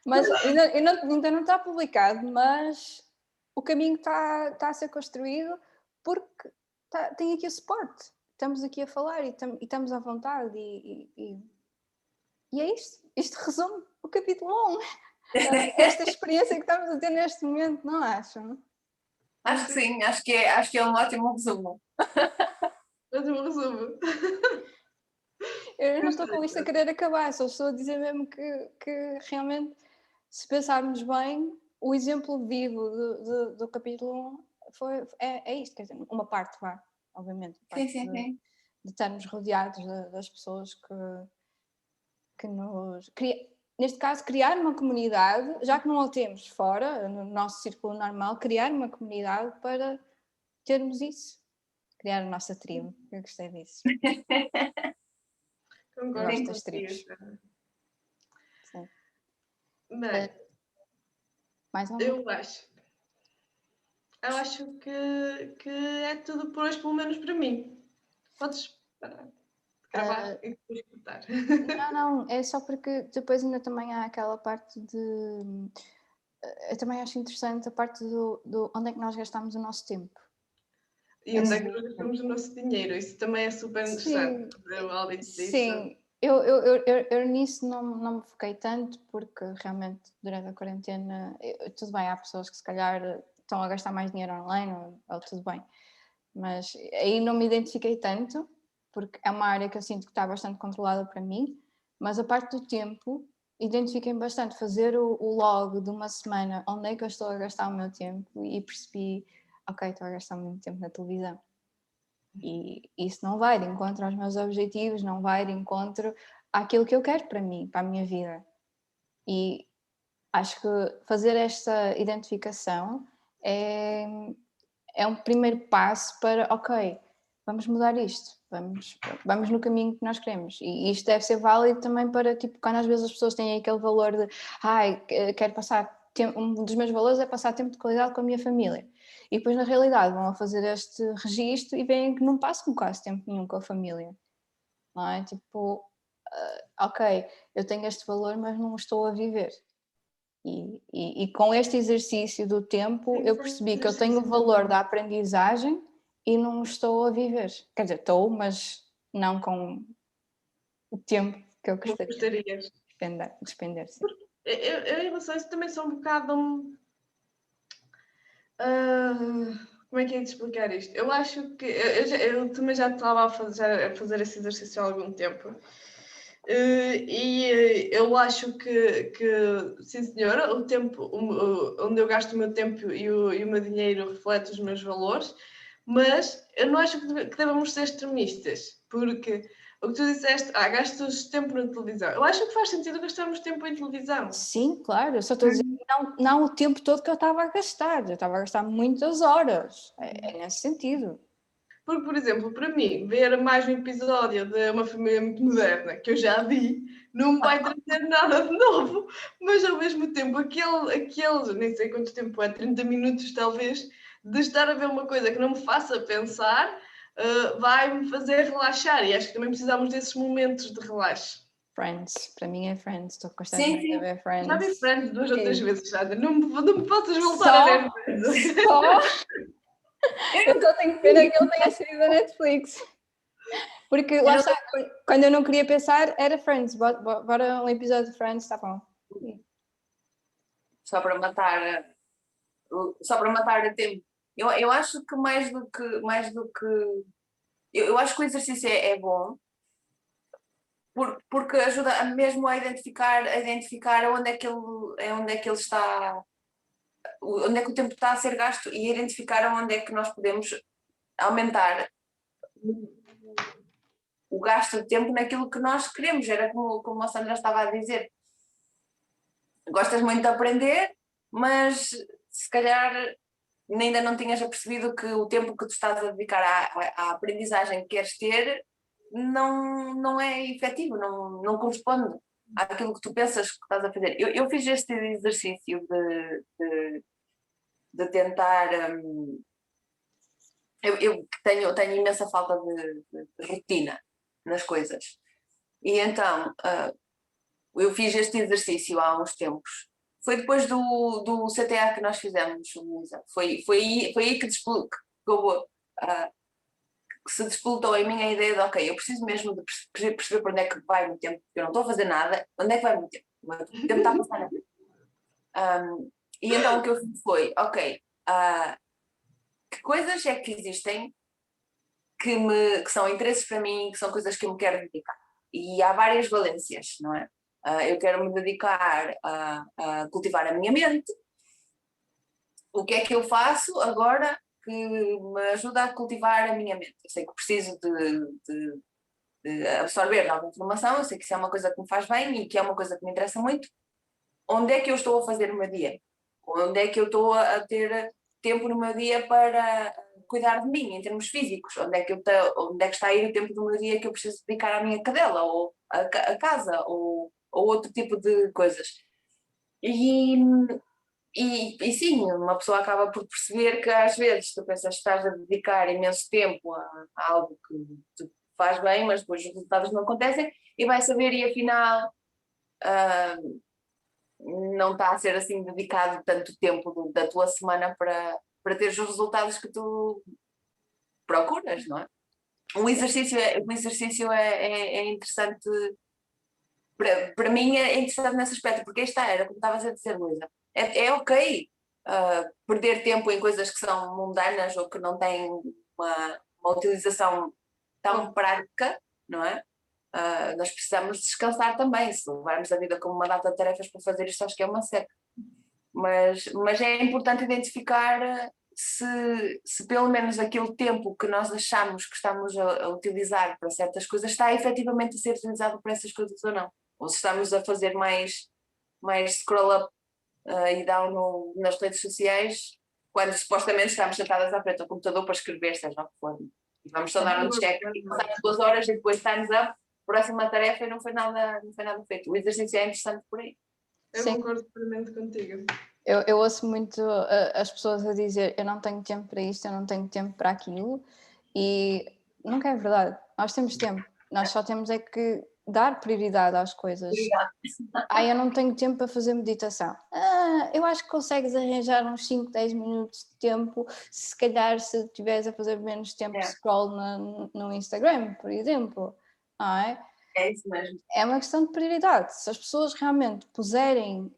Mas ainda não está publicado, mas o o caminho está a ser construído porque tem aqui o suporte. Estamos aqui a falar e estamos à vontade e é isto. Isto resume o capítulo 1. Esta experiência que estamos a ter neste momento, não acham? Acho que sim, acho que é um ótimo resumo. Ótimo resumo. Eu não estou com isto a querer acabar, só estou a dizer mesmo que realmente, se pensarmos bem, o exemplo vivo do capítulo 1 é isto, quer dizer, uma parte, obviamente. Sim. De estarmos rodeados das pessoas que nos... Neste caso, criar uma comunidade, já que não a temos fora, no nosso círculo normal, criar uma comunidade para termos isso. Criar a nossa tribo. Eu gostei disso. Eu gosto das tribos. Sim. Bem, mais uma? eu acho que é tudo por hoje, pelo menos para mim. Podes parar de gravar e depois cortar. Não, é só porque depois ainda também há aquela parte de... Eu também acho interessante a parte do onde é que nós gastamos o nosso tempo. E onde é que nós gastamos o nosso dinheiro? Isso também é super interessante. Sim. Eu nisso não me foquei tanto porque realmente durante a quarentena, tudo bem, há pessoas que se calhar estão a gastar mais dinheiro online ou tudo bem, mas aí não me identifiquei tanto porque é uma área que eu sinto que está bastante controlada para mim, mas a parte do tempo identifiquei-me bastante, fazer o log de uma semana onde é que eu estou a gastar o meu tempo e percebi, ok, estou a gastar muito tempo na televisão. E isso não vai de encontro aos meus objetivos, não vai de encontro àquilo que eu quero para mim, para a minha vida. E acho que fazer esta identificação é um primeiro passo para, ok, vamos mudar isto, vamos no caminho que nós queremos. E isto deve ser válido também para, tipo, quando às vezes as pessoas têm aquele valor de, quero passar tempo, um dos meus valores é passar tempo de qualidade com a minha família. E depois, na realidade, vão a fazer este registro e veem que não passam quase tempo nenhum com a família. Não é? Tipo, ok, eu tenho este valor, mas não estou a viver. E com este exercício do tempo, eu percebi que eu tenho o valor da aprendizagem e não estou a viver. Quer dizer, estou, mas não com o tempo que eu gostaria de despender. Sim. Eu em relação a isso também sou um bocado... como é que é de explicar isto? Eu acho que... Eu também já estava a fazer esse exercício há algum tempo. E eu acho que sim senhora, o tempo onde eu gasto o meu tempo e o meu dinheiro reflete os meus valores, mas eu não acho que devemos ser extremistas, porque o que tu disseste, gastas tempo na televisão. Eu acho que faz sentido gastarmos tempo em televisão. Sim, claro, eu só estou a dizer não o tempo todo que eu estava a gastar, eu estava a gastar muitas horas, é nesse sentido. Porque, por exemplo, para mim, ver mais um episódio de Uma Família Muito Moderna, que eu já vi, não me vai trazer nada de novo, mas ao mesmo tempo, aquele, nem sei quanto tempo é, 30 minutos talvez, de estar a ver uma coisa que não me faça pensar, vai-me fazer relaxar. E acho que também precisamos desses momentos de relaxo. Friends, para mim é Friends, estou constantemente a ver Friends. Já vi Friends 2 ou 3 vezes, Sandra, não me possas voltar a ver Friends. Só? Eu só tenho pena que ele tenha saído da Netflix. Porque lá está, quando eu não queria pensar, era Friends. Bora um episódio de Friends, está bom. Só para matar o tempo. Eu acho que mais do que eu acho que o exercício é bom porque ajuda mesmo a identificar onde é que ele está, onde é que o tempo está a ser gasto e identificar onde é que nós podemos aumentar o gasto de tempo naquilo que nós queremos. Era como a Sandra estava a dizer. Gostas muito de aprender, mas se calhar ainda não tinhas apercebido que o tempo que tu estás a dedicar à aprendizagem que queres ter não é efetivo, não corresponde àquilo que tu pensas que estás a fazer. Eu fiz este exercício de tentar... Eu tenho imensa falta de rotina nas coisas. E então, eu fiz este exercício há uns tempos foi depois do CTA que nós fizemos, Luísa. Foi aí que se despolutou em mim a ideia de, ok, eu preciso mesmo de perceber para onde é que vai o meu tempo, porque eu não estou a fazer nada, onde é que vai o meu tempo? O tempo está a passar. E então o que eu fiz foi, ok, que coisas é que existem que são interesses para mim, que são coisas que eu me quero dedicar? E há várias valências, não é? Eu quero me dedicar a cultivar a minha mente. O que é que eu faço agora que me ajuda a cultivar a minha mente? Eu sei que preciso de absorver nova informação, eu sei que isso é uma coisa que me faz bem e que é uma coisa que me interessa muito. Onde é que eu estou a fazer o meu dia? Onde é que eu estou a ter tempo no meu dia para cuidar de mim, em termos físicos? Onde é que está aí o tempo do meu dia que eu preciso dedicar à minha cadela, ou a casa, ou outro tipo de coisas? E sim, uma pessoa acaba por perceber que às vezes tu pensas que estás a dedicar imenso tempo a algo que te faz bem, mas depois os resultados não acontecem, e vai saber, e afinal não está a ser assim dedicado tanto tempo da tua semana para teres os resultados que tu procuras, não é? O exercício é interessante, para mim é interessante nesse aspecto, porque esta era, como estavas a dizer, Luísa, é ok perder tempo em coisas que são mundanas ou que não têm uma utilização tão prática, não é? Nós precisamos descansar também. Se levarmos a vida como uma data de tarefas para fazer isto, acho que é uma seca. Mas é importante identificar se pelo menos aquele tempo que nós achamos que estamos a utilizar para certas coisas está efetivamente a ser utilizado para essas coisas ou não. Ou se estamos a fazer mais scroll up e down nas redes sociais, quando supostamente estamos sentadas à frente ao computador para escrever, seja o que for. E vamos só dar um check e passar 2 horas e depois time's up, próxima tarefa, e não foi nada feito. O exercício é interessante por aí. Eu concordo plenamente contigo. Eu ouço muito as pessoas a dizer eu não tenho tempo para isto, eu não tenho tempo para aquilo, e nunca é verdade. Nós temos tempo, nós só temos é que dar prioridade às coisas. Eu não tenho tempo para fazer meditação. Eu acho que consegues arranjar uns 5, 10 minutos de tempo, se calhar se estiveres a fazer menos tempo scroll no Instagram, por exemplo. Não é? É isso mesmo. É uma questão de prioridade. Se as pessoas realmente puserem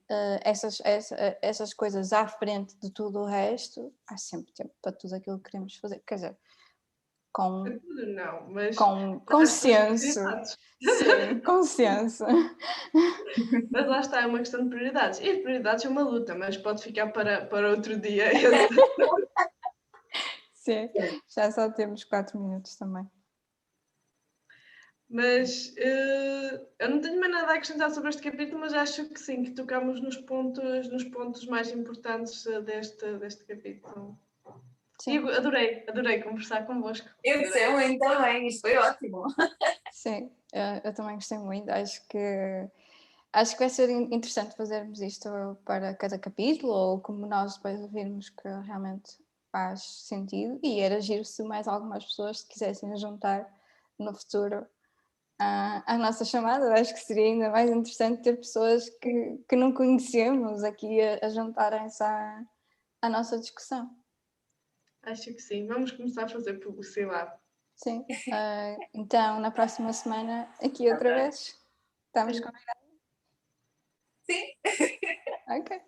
essas coisas à frente de tudo o resto, há sempre tempo para tudo aquilo que queremos fazer. Quer dizer, com não, mas consenso. Sim, consenso. Mas lá está, é uma questão de prioridades. E prioridades é uma luta, mas pode ficar para outro dia. Sim, já só temos 4 minutos também. Mas eu não tenho mais nada a acrescentar sobre este capítulo, mas acho que sim, que tocamos nos pontos mais importantes deste capítulo. Sim. E adorei conversar convosco. Eu gostei muito também, isto foi ótimo. Sim, eu também gostei muito, acho que vai ser interessante fazermos isto para cada capítulo, ou como nós depois virmos que realmente faz sentido, e era giro se mais algumas pessoas se quisessem juntar no futuro à nossa chamada. Acho que seria ainda mais interessante ter pessoas que não conhecemos aqui a juntarem-se à nossa discussão. Acho que sim, vamos começar a fazer publicidade. Sim, então na próxima semana aqui outra vez. Estamos combinados? Sim. Ok.